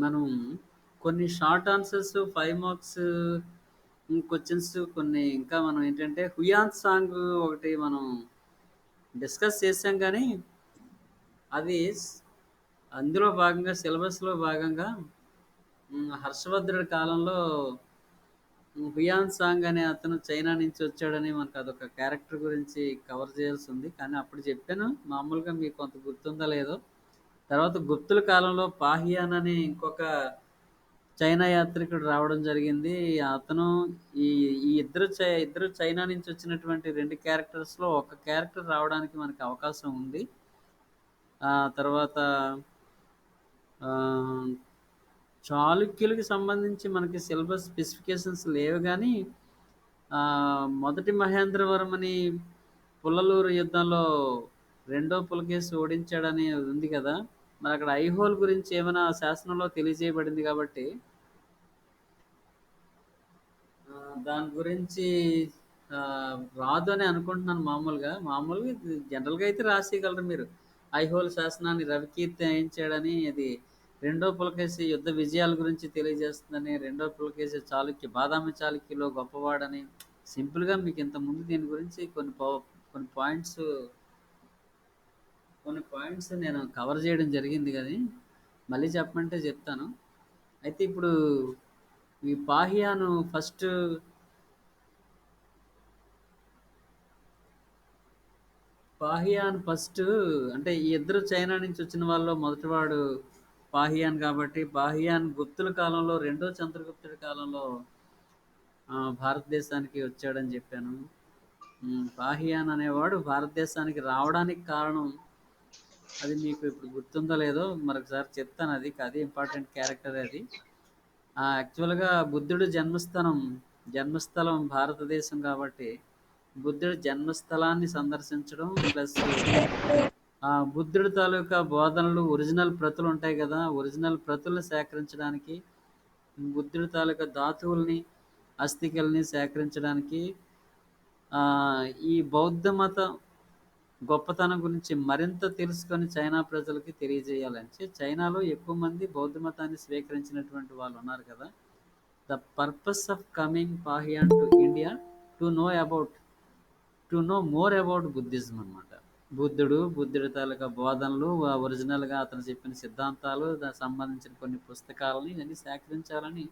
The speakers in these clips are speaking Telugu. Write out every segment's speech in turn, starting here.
మనం కొన్ని షార్ట్ ఆన్సర్స్ 5 మార్క్స్ క్వశ్చన్స్ కొన్ని ఇంకా మనం ఏంటంటే హుయాన్ సాంగ్ ఒకటి మనం డిస్కస్ చేసాం కానీ అది అందులో భాగంగా సిలబస్లో భాగంగా హర్షవర్ధనుడి కాలంలో హుయాన్ సాంగ్ అనే అతను చైనా నుంచి వచ్చాడని మనకు అదొక క్యారెక్టర్ గురించి కవర్ చేయాల్సి ఉంది. కానీ అప్పుడు చెప్పాను మామూలుగా మీకు కొంత గుర్తుందో లేదో. తర్వాత గుప్తుల కాలంలో పాహియాన్ అని ఇంకొక చైనా యాత్రికుడు రావడం జరిగింది. అతను ఈ ఈ ఇద్దరు చైనా నుంచి వచ్చినటువంటి 2 క్యారెక్టర్స్‌లో ఒక క్యారెక్టర్ రావడానికి మనకు అవకాశం ఉంది. ఆ తర్వాత ఆహ్, చాళుక్యులకి సంబంధించి మనకి సిలబస్ స్పెసిఫికేషన్స్ లేవు గానీ మొదటి మహేంద్రవర్మని పుల్లలూరు యుద్ధంలో రెండో పులకేసి ఓడించాడని ఉంది కదా! మరి అక్కడ ఐహోల్ గురించి ఏమైనా శాసనంలో తెలియజేయబడింది కాబట్టి దాని గురించి రాదు అని అనుకుంటున్నాను మామూలుగా. మామూలుగా ఇది జనరల్‌గా అయితే రాసేయగలరు మీరు. ఐహోల్ శాసనాన్ని రవికీర్తి వేయించాడని అది రెండో పులకేశి యుద్ధ విజయాల గురించి తెలియజేస్తుందని, రెండో పులకేశి బాదామి చాళుక్యులో గొప్పవాడని సింపుల్‌గా మీకు ఇంతకుముందు దీని గురించి కొన్ని పాయింట్స్ కొన్ని పాయింట్స్ నేను కవర్ చేయడం జరిగింది గానీ, మళ్ళీ చెప్పమంటే చెప్తాను. అయితే ఇప్పుడు ఈ పాహియాను ఫస్ట్ అంటే ఈ ఇద్దరు చైనా నుంచి వచ్చిన వాళ్ళలో మొదటివాడు పాహియాన్ కాబట్టి పాహియాన్ గుప్తుల కాలంలో రెండో చంద్రగుప్తుడి కాలంలో భారతదేశానికి వచ్చాడని చెప్పాను. పాహియాన్ అనేవాడు భారతదేశానికి రావడానికి కారణం అది మీకు ఇప్పుడు గుర్తుందో లేదో మరొకసారి చెప్తాను. అది ఇంపార్టెంట్ క్యారెక్టర్ అది. యాక్చువల్గా బుద్ధుడు జన్మస్థలం భారతదేశం కాబట్టి బుద్ధుడి జన్మస్థలాన్ని సందర్శించడం ప్లస్ బుద్ధుడి తాలూకా బోధనలు ఒరిజినల్ ప్రతులు ఉంటాయి కదా, ఒరిజినల్ ప్రతుల్ని సేకరించడానికి బుద్ధుడి తాలూకా ధాతువుల్ని అస్థికల్ని సేకరించడానికి ఈ బౌద్ధ మత గొప్పతనం గురించి మరింత తెలుసుకొని చైనా ప్రజలకి తెలియజేయాలంటే చైనాలో ఎక్కువ మంది బౌద్ధ మతాన్ని స్వీకరించినటువంటి వాళ్ళు ఉన్నారు కదా. The purpose of coming Fahien to India to know about to know more about Buddhism అనమాట. బుద్ధుడి తాలూకా బోధనలు ఒరిజినల్గా అతను చెప్పిన సిద్ధాంతాలు దానికి సంబంధించిన కొన్ని పుస్తకాలని ఇవన్నీ సేకరించాలని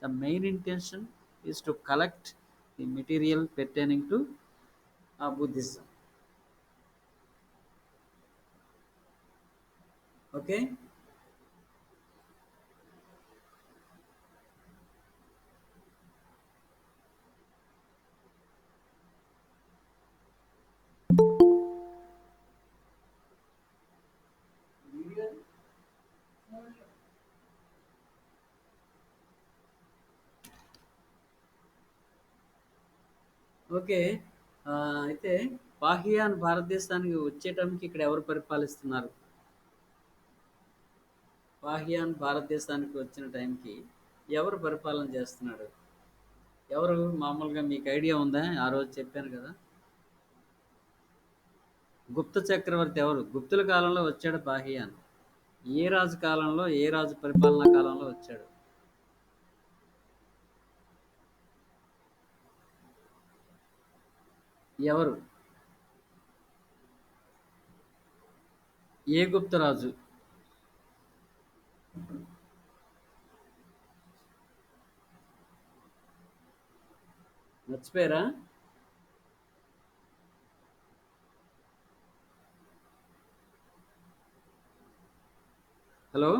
the main intention is to collect the material pertaining to Buddhism. Okay. Okay. అయితే పాహియాన్ భారతదేశానికి వచ్చేటంకి ఇక్కడ ఎవరు పరిపాలిస్తున్నారు? పాహియాన్ భారతదేశానికి వచ్చిన టైంకి ఎవరు పరిపాలన చేస్తున్నాడు? ఎవరు మామూలుగా మీకు ఐడియా ఉందా? ఆ రోజు చెప్పాను కదా, గుప్త చక్రవర్తి ఎవరు? గుప్తుల కాలంలో వచ్చాడు పాహియాన్. ఏ రాజు కాలంలో, ఏ రాజు పరిపాలనా కాలంలో వచ్చాడు? ఎవరు? ఏ గుప్తరాజు? మర్చిపోయారా? హలో.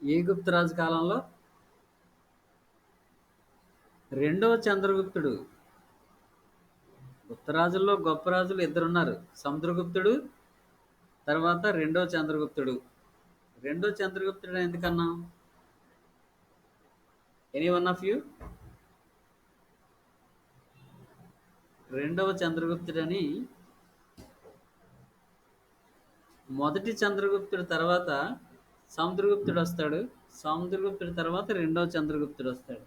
ఏ గుప్తరాజు కాలంలో? రెండవ చంద్రగుప్తుడు. గుప్తరాజుల్లో గొప్ప రాజులు ఇద్దరున్నారు, సముద్రగుప్తుడు తర్వాత రెండో చంద్రగుప్తుడు. రెండో చంద్రగుప్తుడు ఎందుకన్నా? Any one of you? రెండవ చంద్రగుప్తుడని మొదటి చంద్రగుప్తుడి తర్వాత సముద్రగుప్తుడు వస్తాడు. సముద్రగుప్తుడి తర్వాత రెండో చంద్రగుప్తుడు వస్తాడు.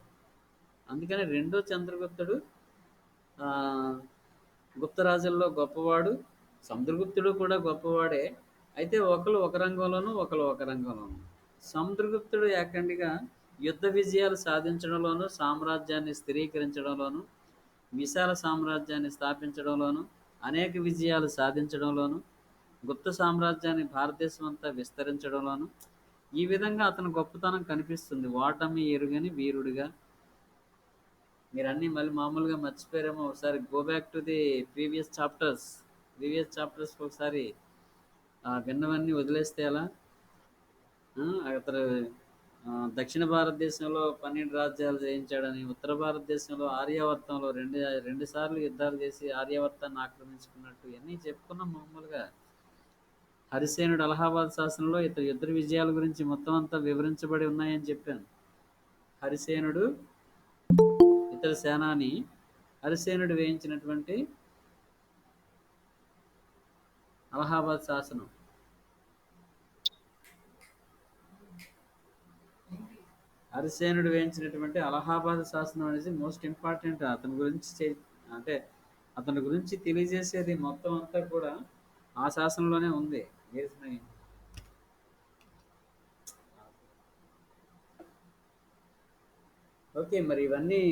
అందుకని రెండో చంద్రగుప్తుడు ఆ, గుప్తరాజుల్లో గొప్పవాడు. సముద్రగుప్తుడు కూడా గొప్పవాడే. అయితే ఒకరు ఒక రంగంలోనూ ఒకరు ఒక రంగంలోనూ. సముద్రగుప్తుడు ఏకండిగా యుద్ధ విజయాలు సాధించడంలోనూ, సామ్రాజ్యాన్ని స్థిరీకరించడంలోనూ, విశాల సామ్రాజ్యాన్ని స్థాపించడంలోనూ, అనేక విజయాలు సాధించడంలోనూ, గుప్త సామ్రాజ్యాన్ని భారతదేశం అంతా విస్తరించడంలోనూ ఈ విధంగా అతని గొప్పతనం కనిపిస్తుంది. ఓటమి ఎరుగని వీరుడిగా. మీరు అన్నీ మళ్ళీ మామూలుగా మర్చిపోయారేమో. ఒకసారి go back to the previous chapters ఒకసారి విన్నవన్నీ వదిలేస్తే ఎలా. అతను దక్షిణ భారతదేశంలో 12 రాజ్యాలు జయించాడని, ఉత్తర భారతదేశంలో ఆర్యావర్తంలో రెండు రెండు సార్లు యుద్ధాలు చేసి ఆర్యావర్తాన్ని ఆక్రమించుకున్నట్టు ఇవన్నీ చెప్పుకున్నాం మామూలుగా. హరిసేనుడు అలహాబాద్ శాసనంలో ఇతర యుద్ధ విజయాల గురించి మొత్తం అంతా వివరించబడి ఉన్నాయని చెప్పాను. హరిసేనుడు ఇతర సేనాని హరిసేనుడు వేయించినటువంటి అలహాబాద్ శాసనం. హరిసేనుడు వేయించినటువంటి అలహాబాద్ శాసనం అనేది మోస్ట్ ఇంపార్టెంట్. అతని గురించి అంటే అతని గురించి తెలియజేసేది మొత్తం అంతా కూడా ఆ శాసనంలోనే ఉంది. ఓకే, మరి ఇవన్నీ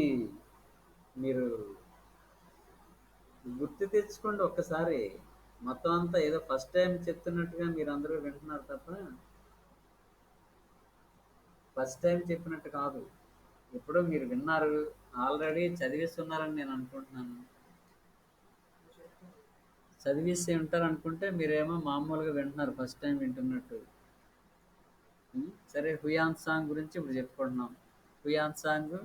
మీరు గుర్తు తెచ్చుకోండి ఒక్కసారి. మొత్తం అంతా ఏదో ఫస్ట్ టైం చెప్తున్నట్టుగా మీరు అందరూ వింటున్నారు తప్ప ఫస్ట్ టైం చెప్పినట్టు కాదు. ఎప్పుడో మీరు విన్నారు, ఆల్రెడీ చదివిస్తున్నారని నేను అనుకుంటున్నాను. చదివిస్తే ఉంటారు అనుకుంటే మీరేమో మామూలుగా వింటున్నారు, ఫస్ట్ టైం వింటున్నట్టు. సరే, హుయాన్ సాంగ్ గురించి ఇప్పుడు చెప్పుకుంటున్నాం. హుయాన్ సాంగ్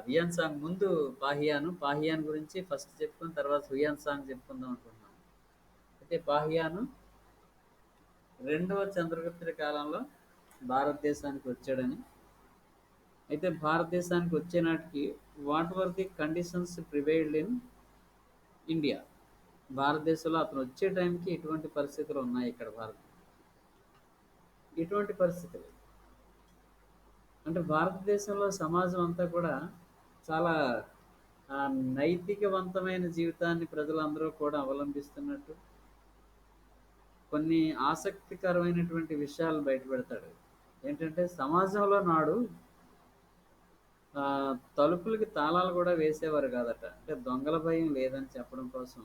వియాన్ సాంగ్ ముందు పాహియాన్ గురించి ఫస్ట్ చెప్పుకుని తర్వాత హుయాన్ సాంగ్ చెప్పుకుందాం అనుకుంటున్నాం. అయితే పాహియాను రెండవ చంద్రగుప్తుడి కాలంలో భారతదేశానికి వచ్చాడని, అయితే భారతదేశానికి వచ్చే నాటికి what were the conditions prevailed in India. భారతదేశంలో అతను వచ్చే టైంకి ఎటువంటి పరిస్థితులు ఉన్నాయి ఇక్కడ ఎటువంటి పరిస్థితులు అంటే భారతదేశంలో సమాజం అంతా కూడా చాలా నైతికవంతమైన జీవితాన్ని ప్రజలందరూ కూడా అవలంబిస్తున్నట్టు కొన్ని ఆసక్తికరమైనటువంటి విషయాలు బయటపెడతాడు. ఏంటంటే సమాజంలో నాడు తలుపులకి తాళాలు కూడా వేసేవారు కాదట. అంటే దొంగల భయం లేదని చెప్పడం కోసం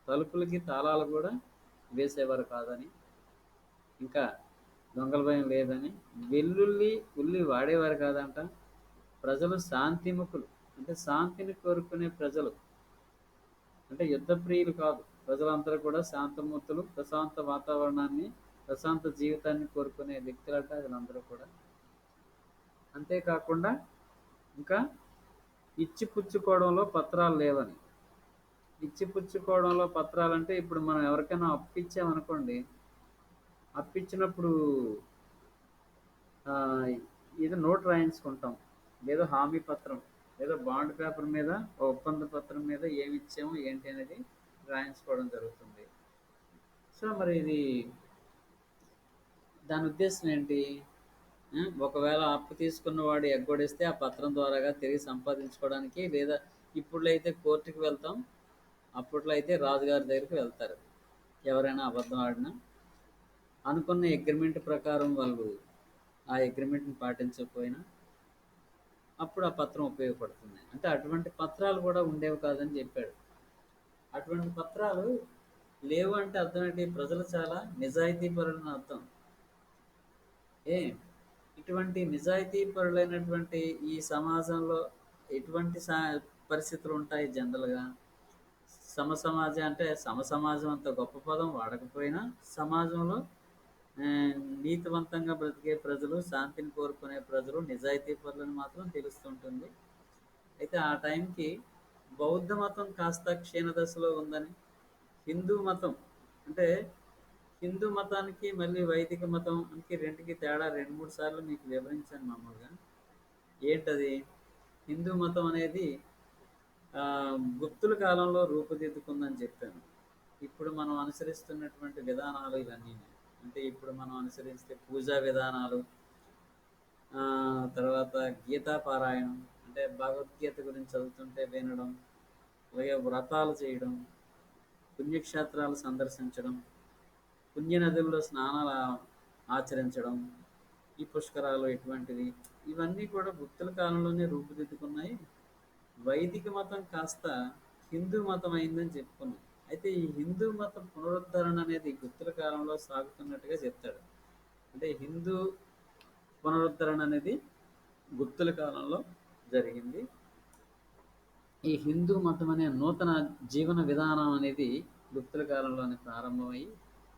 తలుపులకి తాళాలు కూడా వేసేవారు కాదని, ఇంకా దొంగల భయం లేదని, ఉల్లి వాడేవారు కాదంట. ప్రజలు శాంతిముఖులు, అంటే శాంతిని కోరుకునే ప్రజలు, అంటే యుద్ధ ప్రియులు కాదు. ప్రజలందరూ కూడా శాంతమూర్తులు, ప్రశాంత వాతావరణాన్ని, ప్రశాంత జీవితాన్ని కోరుకునే వ్యక్తులట వీళ్ళందరూ కూడా. అంతేకాకుండా ఇంకా ఇచ్చిపుచ్చుకోవడంలో పత్రాలు లేవని. ఇచ్చిపుచ్చుకోవడంలో పత్రాలు అంటే ఇప్పుడు మనం ఎవరికైనా అప్పిచ్చామనుకోండి, అప్పిచ్చినప్పుడు ఏదో నోట్ రాయించుకుంటాం, ఏదో హామీ పత్రం, ఏదో బాండ్ పేపర్ మీద, ఒప్పంద పత్రం మీద ఏమి ఇచ్చాము ఏంటి అనేది రాయించుకోవడం జరుగుతుంది. సో మరి ఇది దాని ఉద్దేశం ఏంటి? ఒకవేళ అప్పు తీసుకున్నవాడు ఎగ్గొడిస్తే ఆ పత్రం ద్వారాగా తిరిగి సంపాదించుకోవడానికి, లేదా ఇప్పుడులో అయితే కోర్టుకి వెళ్తాం, అప్పట్లో అయితే రాజుగారి దగ్గరికి వెళ్తారు. ఎవరైనా అబద్ధం ఆడినా అనుకున్న అగ్రిమెంట్ ప్రకారం వాళ్ళు ఆ అగ్రిమెంట్ని పాటించకపోయినా అప్పుడు ఆ పత్రం ఉపయోగపడుతుంది. అంటే అటువంటి పత్రాలు కూడా ఉండేవి కాదని చెప్పాడు. అటువంటి పత్రాలు లేవు అంటే అర్థం ఏంటి? ప్రజలు చాలా నిజాయితీ పరులని అర్థం. ఇటువంటి నిజాయితీ పరులైనటువంటి ఈ సమాజంలో ఎటువంటి పరిస్థితులు ఉంటాయి జనరల్గా? సమసమాజం అంటే సమసమాజం అంత గొప్ప పదం వాడకపోయినా సమాజంలో నీతివంతంగా బ్రతికే ప్రజలు, శాంతిని కోరుకునే ప్రజలు, నిజాయితీ పరులను మాత్రం తెలుస్తుంటుంది. అయితే ఆ టైంకి బౌద్ధ మతం కాస్త క్షీణదశలో ఉందని, హిందూ మతం అంటే హిందూ మతానికి మళ్ళీ వైదిక మతంకి రెండుకి తేడా 2-3 సార్లు మీకు వివరించాను మామూలుగా. ఏంటది? హిందూ మతం అనేది గుప్తుల కాలంలో రూపుదిద్దుకుందని చెప్పాను. ఇప్పుడు మనం అనుసరిస్తున్నటువంటి విధానాలు ఇవన్నీ అంటే ఇప్పుడు మనం అనుసరిస్తే పూజా విధానాలు, తర్వాత గీతా పారాయణం, అంటే భగవద్గీత గురించి చదువుతుంటే వినడం, అలాగే వ్రతాలు చేయడం, పుణ్యక్షేత్రాలు సందర్శించడం, పుణ్యనదుల్లో స్నానాలు ఆచరించడం, ఈ పుష్కరాలు ఇటువంటివి, ఇవన్నీ కూడా గుప్తుల కాలంలోనే రూపుదిద్దుకున్నాయి. వైదిక మతం కాస్త హిందూ మతం అయిందని చెప్పుకున్నాం. అయితే ఈ హిందూ మతం పునరుద్ధరణ అనేది గుప్తుల కాలంలో సాగుతున్నట్టుగా చెప్తాడు. అంటే హిందూ పునరుద్ధరణ అనేది గుప్తుల కాలంలో జరిగింది. ఈ హిందూ మతం అనే నూతన జీవన విధానం అనేది గుప్తుల కాలంలోనే ప్రారంభమై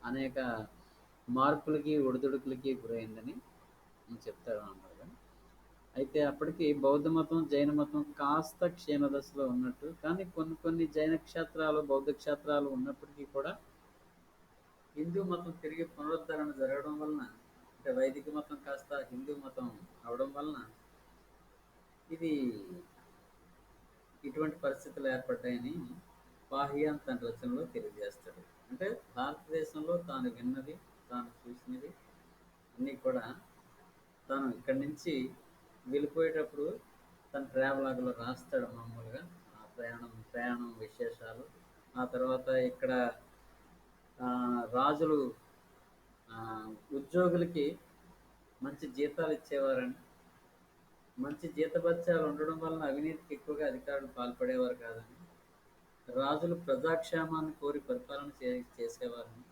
అనేక మార్పులకి ఒడిదుడుకులకి గురైందని నేను చెప్తాడు అన్నమాట. అయితే అప్పటికి బౌద్ధ మతం, జైన మతం కాస్త క్షీణదశలో ఉన్నట్టు, కానీ కొన్ని కొన్ని జైన క్షేత్రాలు, బౌద్ధ క్షేత్రాలు ఉన్నప్పటికీ కూడా హిందూ మతం తిరిగి పునరుద్ధరణ జరగడం వలన, అంటే వైదిక మతం కాస్త హిందూ మతం అవడం వలన ఇది ఇటువంటి పరిస్థితులు ఏర్పడ్డాయని పాహియాన్ తన రచనలో తెలియజేస్తాడు. అంటే భారతదేశంలో తాను విన్నది, తాను చూసినది అన్నీ కూడా తాను ఇక్కడి నుంచి వెళ్ళిపోయేటప్పుడు తన ట్రావెలాగ్లో రాస్తాడు మామూలుగా. ఆ ప్రయాణం ప్రయాణం విశేషాలు. ఆ తర్వాత ఇక్కడ రాజులు ఆ, ఉద్యోగులకి మంచి జీతాలు ఇచ్చేవారని, మంచి జీతభత్యాలు ఉండడం వలన అవినీతికి ఎక్కువగా అధికారులు పాల్పడేవారు కాదని, రాజులు ప్రజాక్షేమాన్ని కోరి పరిపాలన చేసేవారని,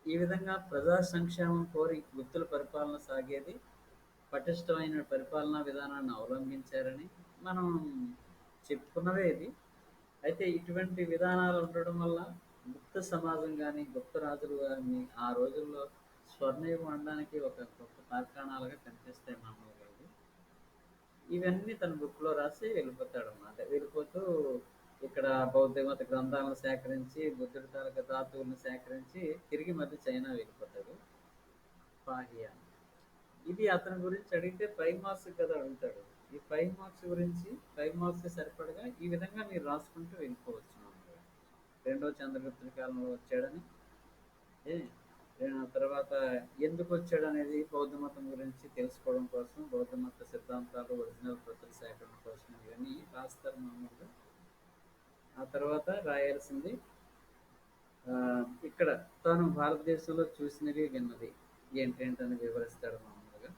ఈ విధంగా ప్రజా సంక్షేమం కోరి గుప్తుల పరిపాలన సాగేది, పటిష్టమైన పరిపాలనా విధానాన్ని అవలంబించారని మనం చెప్పుకున్నవే ఇది. అయితే ఇటువంటి విధానాలు ఉండడం వల్ల గుప్త సమాజం కానీ, గుప్త రాజులు కానీ ఆ రోజుల్లో స్వర్ణయుగం అనడానికి ఒక గొప్ప తార్కాణాలుగా కనిపిస్తాయి మామూలుగా ఇవి. ఇవన్నీ తన బుక్లో రాసి వెళ్ళిపోతాడు అన్నమాట. వెళ్ళిపోతూ ఇక్కడ బౌద్ధ మత గ్రంథాలను సేకరించి, బుద్ధుడి తాలూకా ధాతువులను సేకరించి తిరిగి మళ్ళీ చైనా వెళ్ళిపోతాడు పాహియాన్. ఇది అతని గురించి అడిగితే 5 మార్క్స్ కదా అడుగుతాడు. ఈ 5 మార్క్స్ గురించి 5 మార్క్స్ సరిపడగా ఈ విధంగా మీరు రాసుకుంటూ వెళ్ళిపోవచ్చు మామూలుగా. రెండో చంద్రగుప్తుడి కాలంలో వచ్చాడని, ఏ తర్వాత ఎందుకు వచ్చాడు అనేది బౌద్ధ మతం గురించి తెలుసుకోవడం కోసం, బౌద్ధ మత సిద్ధాంతాలు, ఒరిజినల్ ప్రతుల సేకరణ కోసం ఇవన్నీ రాస్తారు మామూలుగా. ఆ తర్వాత రాయాల్సింది ఇక్కడ తాను భారతదేశంలో చూసినవి విన్నది ఏంటేంటని వివరిస్తాడు మామూలుగా.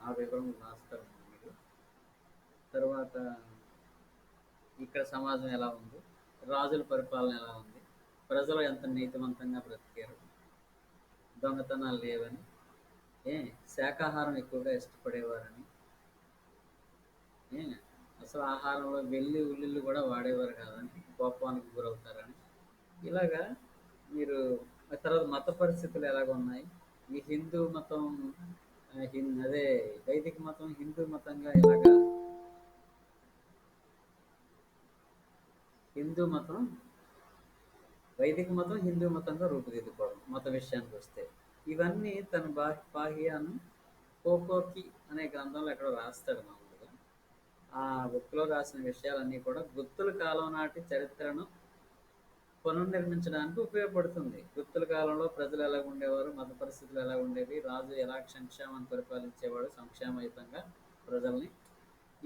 ఆ వివరణ రాస్తారు మామూలుగా. తర్వాత ఇక్కడ సమాజం ఎలా ఉంది, రాజుల పరిపాలన ఎలా ఉంది, ప్రజలు ఎంత నీతివంతంగా బ్రతికారు, దొంగతనాలు లేవని, ఏ శాకాహారం ఎక్కువగా ఇష్టపడేవారని, ఏ అసలు ఆహారంలో వెల్లి ఉల్లిళ్ళు కూడా వాడేవారు కాదని, కోపానికి గురవుతారని, ఇలాగా మీరు. ఆ తర్వాత మత పరిస్థితులు ఎలాగ ఉన్నాయి, ఈ హిందూ మతం అదే వైదిక మతం హిందూ మతంగా ఇలాగా, హిందూ మతం వైదిక మతం హిందూ మతంగా రూపుదిద్దుకోవడం మత విషయానికి వస్తే, ఇవన్నీ తన పాహియాను కోకోకి అనే గ్రంథంలో ఎక్కడో రాస్తాడు మామూలుగా. ఆ బుక్లో రాసిన విషయాలన్నీ కూడా గుప్తుల కాలం నాటి చరిత్రను పునర్నిర్మించడానికి ఉపయోగపడుతుంది. గుప్తుల కాలంలో ప్రజలు ఎలా ఉండేవారు, మత పరిస్థితులు ఎలా ఉండేవి, రాజు ఎలా సంక్షేమాన్ని పరిపాలించేవాడు సంక్షేమయుతంగా ప్రజల్ని,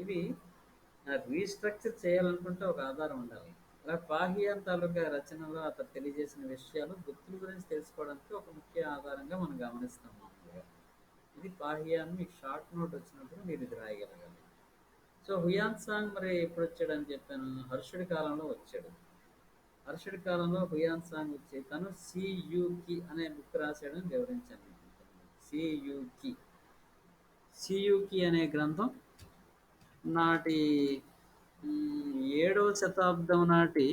ఇవి రీస్ట్రక్చర్ చేయాలనుకుంటే ఒక ఆధారం ఉండాలి. అలా పాహియాన్ తాలూకా రచనలో అతను తెలియజేసిన విషయాలు గుప్తుల గురించి తెలుసుకోవడానికి ఒక ముఖ్య ఆధారంగా మనం గమనిస్తాం మామూలుగా. ఇది పాహియాన్. మీకు షార్ట్ నోట్ వచ్చినప్పుడు మీరు ఇది రాయగలగాలి. సో హుయాన్ సాంగ్ మరి ఎప్పుడు వచ్చాడని చెప్పాను, హర్షుడి కాలంలో వచ్చాడు. హర్షుడి కాలంలో హుయాన్ సాంగ్ వచ్చి తను సియుకి అనే బుక్ రాశాడని వివరించాను. సియుకి సియుకి అనే గ్రంథం నాటి 7వ శతాబ్దం నాటి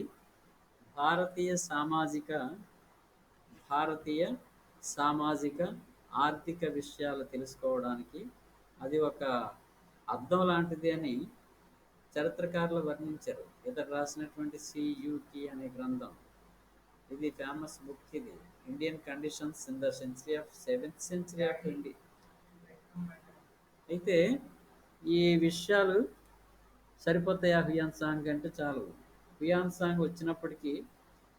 భారతీయ సామాజిక భారతీయ సామాజిక ఆర్థిక విషయాలు తెలుసుకోవడానికి అది ఒక అద్దం లాంటిది అని చరిత్రకారులు వర్ణించారు. ఇతడు రాసినటువంటి సియుకి అనే గ్రంథం ఇది ఫేమస్ బుక్. ఇది Indian conditions in the century of 7th century of India. అయితే ఈ విషయాలు సరిపోతాయా హుయాన్ సాంగ్ అంటే చాలు. హుయాన్ సాంగ్ వచ్చినప్పటికీ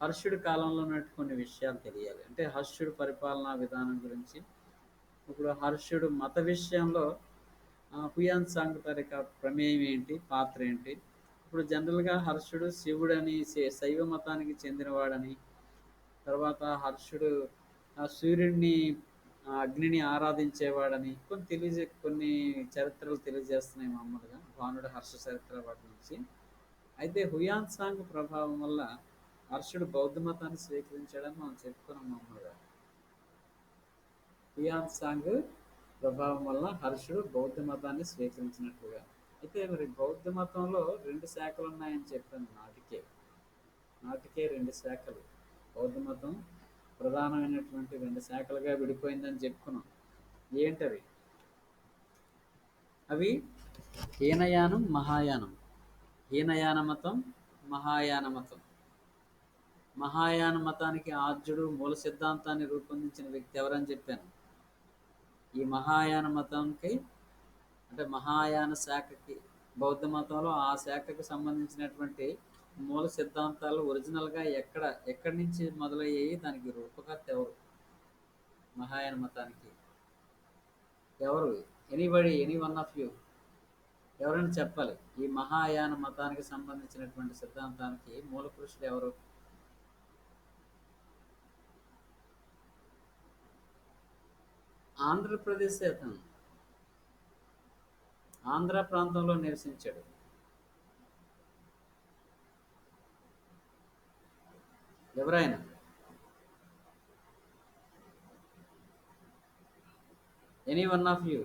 హర్షుడి కాలంలో ఉన్నట్టు కొన్ని విషయాలు తెలియాలి. అంటే హర్షుడి పరిపాలనా విధానం గురించి. ఇప్పుడు హర్షుడు మత విషయంలో హుయాన్ సాంగ్ తాలూకా ప్రమేయం ఏంటి, పాత్ర ఏంటి? ఇప్పుడు జనరల్గా హర్షుడు శివుడని, శైవ మతానికి చెందినవాడని, తర్వాత హర్షుడు సూర్యుడిని, అగ్నిని ఆరాధించేవాడని కొన్ని చరిత్రలు తెలియజేస్తున్నాయి మామూలుగా భానుడు హర్ష చరిత్ర వాటి నుంచి. అయితే హుయాన్ సాంగ్ ప్రభావం వల్ల హర్షుడు బౌద్ధ మతాన్ని స్వీకరించాడని మనం చెప్పుకున్నాం మామూలుగా. హుయాన్ సాంగ్ ప్రభావం వల్ల హర్షుడు బౌద్ధ మతాన్ని స్వీకరించినట్లుగా. అయితే మరి బౌద్ధ మతంలో రెండు శాఖలు ఉన్నాయని చెప్పాను. నాటికే రెండు శాఖలు. బౌద్ధ మతం ప్రధానమైనటువంటి రెండు శాఖలుగా విడిపోయిందని చెప్పుకున్నాం. ఏంటవి? అవి హీనయానం, మహాయానం. హీనయాన మతం, మహాయాన మతం. మహాయాన మతానికి ఆద్యుడు మూల సిద్ధాంతాన్ని రూపొందించిన వ్యక్తి ఎవరని చెప్పాను. ఈ మహాయాన మతానికి, అంటే మహాయాన శాఖకి, బౌద్ధ మతంలో ఆ శాఖకు సంబంధించినటువంటి మూల సిద్ధాంతాలు ఒరిజినల్గా ఎక్కడి నుంచి మొదలయ్యాయి, దానికి రూపకర్త ఎవరు? మహాయాన మతానికి ఎవరు? ఎనీ వన్ ఆఫ్ యూ ఎవరైనా చెప్పాలి. ఈ మహాయాన మతానికి సంబంధించినటువంటి సిద్ధాంతానికి మూల పురుషుడు ఎవరు? ఆంధ్రప్రదేశ్ అతను ఆంధ్ర ప్రాంతంలో నివసించాడు. ఎవరైనా ఎనీ వన్ ఆఫ్ యూ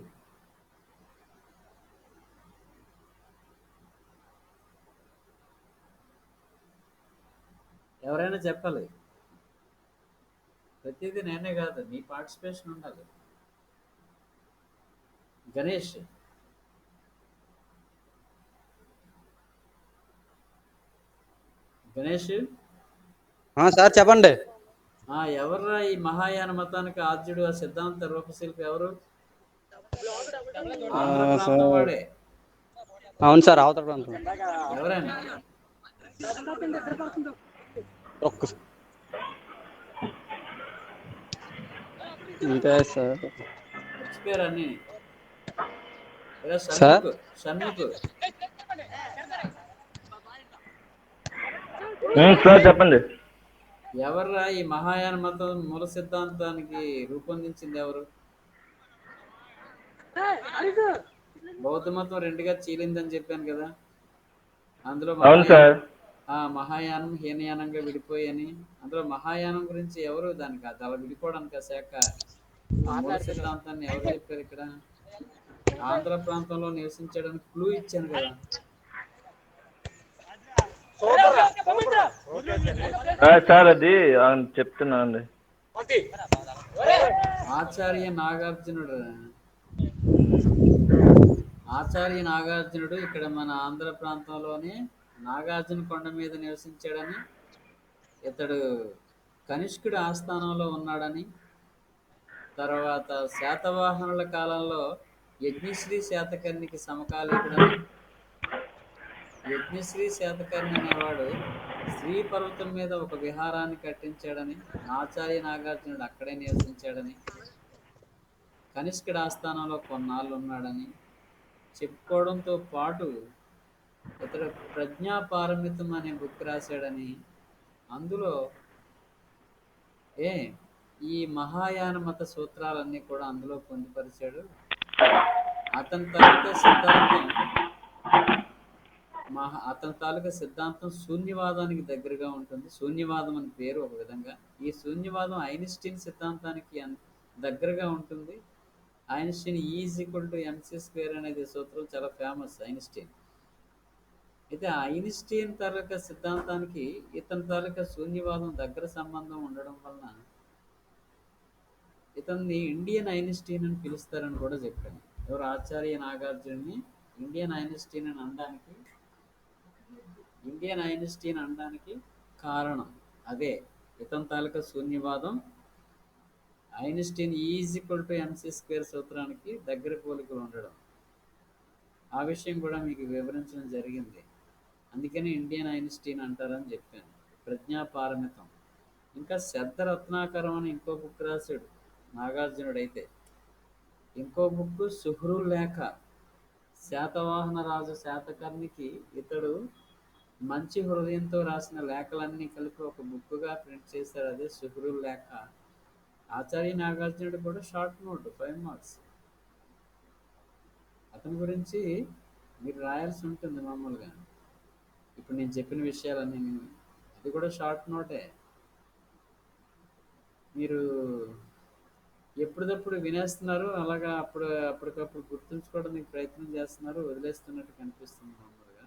ఎవరైనా చెప్పాలి. ప్రతిదీ నేనే కాదు, మీ పార్టిసిపేషన్ ఉండాలి. గణేష్ గణేష్ సార్ చెప్పండి. ఎవర్రా ఈ మహాయాన మతానికి ఆద్యుడు, ఆ సిద్ధాంత రూపశిల్పి ఎవరు? ఆంధ్ర ప్రాంతం వాడే. అవును సార్, అవతల ప్రాంతం. ఎవరైనా అంతే సార్. మర్చిపోయారు అన్ని. సార్ షణ్ముఖ్ సార్ చెప్పండి. ఎవర్రా ఈ మహాయాన మతం మూల సిద్ధాంతానికి రూపొందించింది ఎవరు? బౌద్ధ మతం రెండుగా చీలిందని చెప్పాను కదా. అందులో అవును సార్. మహాయానం హీనయానంగా విడిపోయని. అందులో మహాయానం గురించి ఎవరు, దానికి అలా విడిపోవడానికి శాఖ మూల సిద్ధాంతాన్ని ఎవరు చెప్పారు? ఇక్కడ ఆంధ్ర ప్రాంతంలో నివసించడానికి క్లూ ఇచ్చాను కదా. సార్ అది చెప్తున్నా అండి. ఆచార్య నాగార్జునుడు ఇక్కడ మన ఆంధ్ర ప్రాంతంలోనే నాగార్జున కొండ మీద నివసించాడని, ఇతడు కనిష్కుడి ఆస్థానంలో ఉన్నాడని, తర్వాత శాతవాహనుల కాలంలో యజ్ఞశ్రీ శాతకర్ణికి సమకాలీకుడని, యజ్ఞశ్రీ శాతకర్ణి అనేవాడు శ్రీ పర్వతం మీద ఒక విహారాన్ని కట్టించాడని, ఆచార్య నాగార్జునుడు అక్కడే నివసించాడని, కనిష్కుడి ఆస్థానంలో కొన్నాళ్ళు ఉన్నాడని చెప్పుకోవడంతో పాటు ఇతడు ప్రజ్ఞాపారమితం అనే బుక్ రాశాడని, అందులో ఈ మహాయాన మత సూత్రాలన్నీ కూడా అందులో పొందుపరిచాడు. అతని తాలూకా సిద్ధాంతం శూన్యవాదానికి దగ్గరగా ఉంటుంది. శూన్యవాదం అని పేరు ఒక విధంగా. ఈ శూన్యవాదం ఐన్స్టీన్ సిద్ధాంతానికి దగ్గరగా ఉంటుంది. ఐన్స్టీన్ E=mc² అనేది సూత్రం చాలా ఫేమస్. ఐన్స్టీన్ అయితే ఐన్స్టీన్ తాలూకా సిద్ధాంతానికి ఇతని తాలూకా శూన్యవాదం దగ్గర సంబంధం ఉండడం వలన ఇతన్ని ఇండియన్ ఐన్స్టీన్ అని పిలుస్తారని కూడా చెప్పాను. ఎవరు? ఆచార్య నాగార్జున్ని ఇండియన్ ఐన్స్టీన్ అనడానికి కారణం అదే. ఇతని తాలూకా శూన్యవాదం ఐన్స్టీన్ E=mc² సూత్రానికి దగ్గర పోలికలు ఉండడం. ఆ విషయం కూడా మీకు వివరించడం జరిగింది. అందుకని ఇండియన్ ఐన్స్టీన్ అంటారని చెప్పాను. ప్రజ్ఞాపారమితం. ఇంకా శ్రద్ధ రత్నాకరం అని ఇంకో బుక్ రాశాడు నాగార్జునుడైతే. ఇంకో బుక్ సుహృ లేఖ. శాతవాహన రాజు శాతకర్ణికి ఇతడు మంచి హృదయంతో రాసిన లేఖలన్నీ కలిపి ఒక బుక్గా ప్రింట్ చేశాడు. అదే సుహృ లేఖ. ఆచార్య నాగార్జునుడు కూడా షార్ట్ నోట్ 5 మార్క్స్. అతని గురించి మీరు రాయాల్సి ఉంటుంది మామూలుగా. ఇప్పుడు నేను చెప్పిన విషయాలన్నీ అది కూడా షార్ట్ నోటే. మీరు ఎప్పటికప్పుడు వినేస్తున్నారు, అలాగా అప్పటికప్పుడు గుర్తుంచుకోవడానికి ప్రయత్నం చేస్తున్నారు, వదిలేస్తున్నట్టు కనిపిస్తుంది మామూలుగా.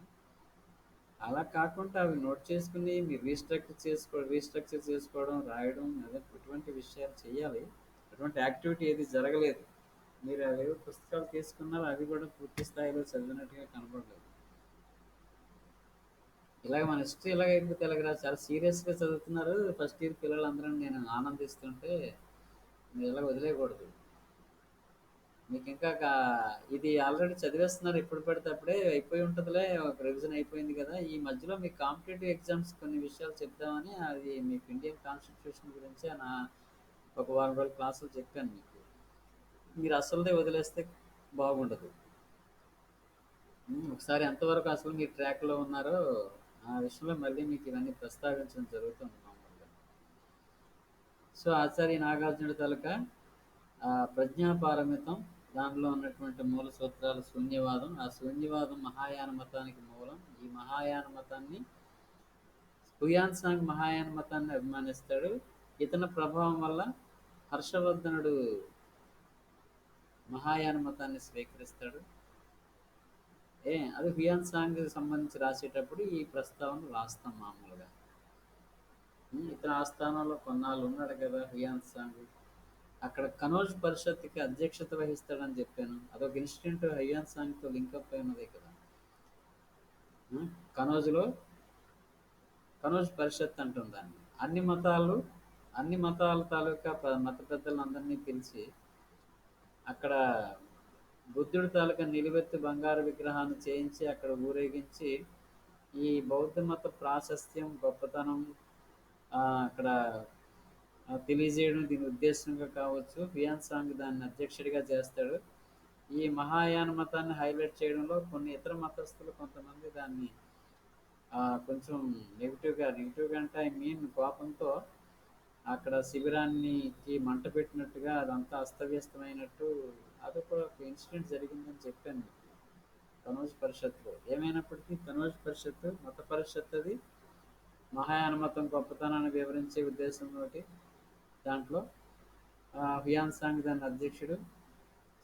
అలా కాకుండా అవి నోట్ చేసుకుని మీరు రీస్ట్రక్చర్ చేసుకోవడం, రాయడం అదే ఇటువంటి విషయాలు చేయాలి. అటువంటి యాక్టివిటీ ఏది జరగలేదు. మీరు అవేవో పుస్తకాలు తీసుకున్నారు, అవి కూడా పూర్తి స్థాయిలో చదివినట్టుగా కనపడలేదు. ఇలాగ మన హిస్టరీ ఎలాగైపోతే ఎలాగరా, చాలా సీరియస్గా చదువుతున్నారు ఫస్ట్ ఇయర్ పిల్లలందరూ. నేను ఆనందిస్తుంటే మీరు ఎలా వదిలేయకూడదు. మీకు ఇంకా ఇది ఆల్రెడీ చదివేస్తున్నారు, ఎప్పుడు పడితే అప్పుడే అయిపోయి ఉంటుందిలే, ఒక రివిజన్ అయిపోయింది కదా. ఈ మధ్యలో మీకు కాంపిటేటివ్ ఎగ్జామ్స్ కొన్ని విషయాలు చెప్దామని, అది మీకు ఇండియన్ కాన్స్టిట్యూషన్ గురించి ఒక వారం రోజుల క్లాసులు చెప్పాను మీకు. మీరు అసలుదే వదిలేస్తే బాగుండదు. ఒకసారి ఎంతవరకు అసలు మీరు ట్రాక్లో ఉన్నారో ఆ విషయంలో మళ్ళీ మీకు ఇవన్నీ ప్రస్తావించడం జరుగుతుంది మామూలుగా. సో ఆచార్య నాగార్జున తాలూకా ప్రజ్ఞాపారమితం, దానిలో ఉన్నటువంటి మూల సూత్రాలు శూన్యవాదం. ఆ శూన్యవాదం మహాయాన మతానికి మూలం. ఈ మహాయాన మతాన్ని హుయాన్ సాంగ్ మహాయాన మతాన్ని అభిమానిస్తాడు. ఇతని ప్రభావం వల్ల హర్షవర్ధనుడు మహాయాన మతాన్ని స్వీకరిస్తాడు. అది హుయాన్ సాంగ్ సంబంధించి రాసేటప్పుడు ఈ ప్రస్తావన రాస్తాం మామూలుగా. ఇతని ఆస్థానంలో కొన్నాళ్ళు ఉన్నాడు కదా హుయాన్ సాంగ్. అక్కడ కనోజ్ పరిషత్కి అధ్యక్షత వహిస్తాడని చెప్పాను. అదొక ఇన్స్టిట్యూట్ హుయాన్ సాంగ్తో లింకప్ అయి ఉన్నది కదా. కనోజ్ పరిషత్ అంటుంది దాన్ని. అన్ని మతాల తాలూకా మత పెద్దలందరినీ పిలిచి అక్కడ బుద్ధుడి తాలూకా నిలువెత్తు బంగారు విగ్రహాన్ని చేయించి అక్కడ ఊరేగించి ఈ బౌద్ధ మత ప్రాశస్త్యం, గొప్పతనం అక్కడ తెలియజేయడం దీని ఉద్దేశంగా కావచ్చు. హుయాన్ సాంగ్ దాన్ని అధ్యక్షుడిగా చేస్తాడు. ఈ మహాయాన మతాన్ని హైలైట్ చేయడంలో కొన్ని ఇతర మతస్థులు కొంతమంది దాన్ని కొంచెం నెగిటివ్గా అంటే కోపంతో అక్కడ శిబిరానికి మంట పెట్టినట్టుగా, అదంతా అస్తవ్యస్తమైనట్టు అదొక ఇన్సిడెంట్ జరిగిందని చెప్పాను మీకు కనోజ్ పరిషత్లో. ఏమైనప్పటికీ కనోజ్ పరిషత్ మత పరిషత్ అది మహాయాన మతం గొప్పతనాన్ని వివరించే ఉద్దేశంతో దాంట్లో హుయాన్ సాంగ్ దాని అధ్యక్షుడు.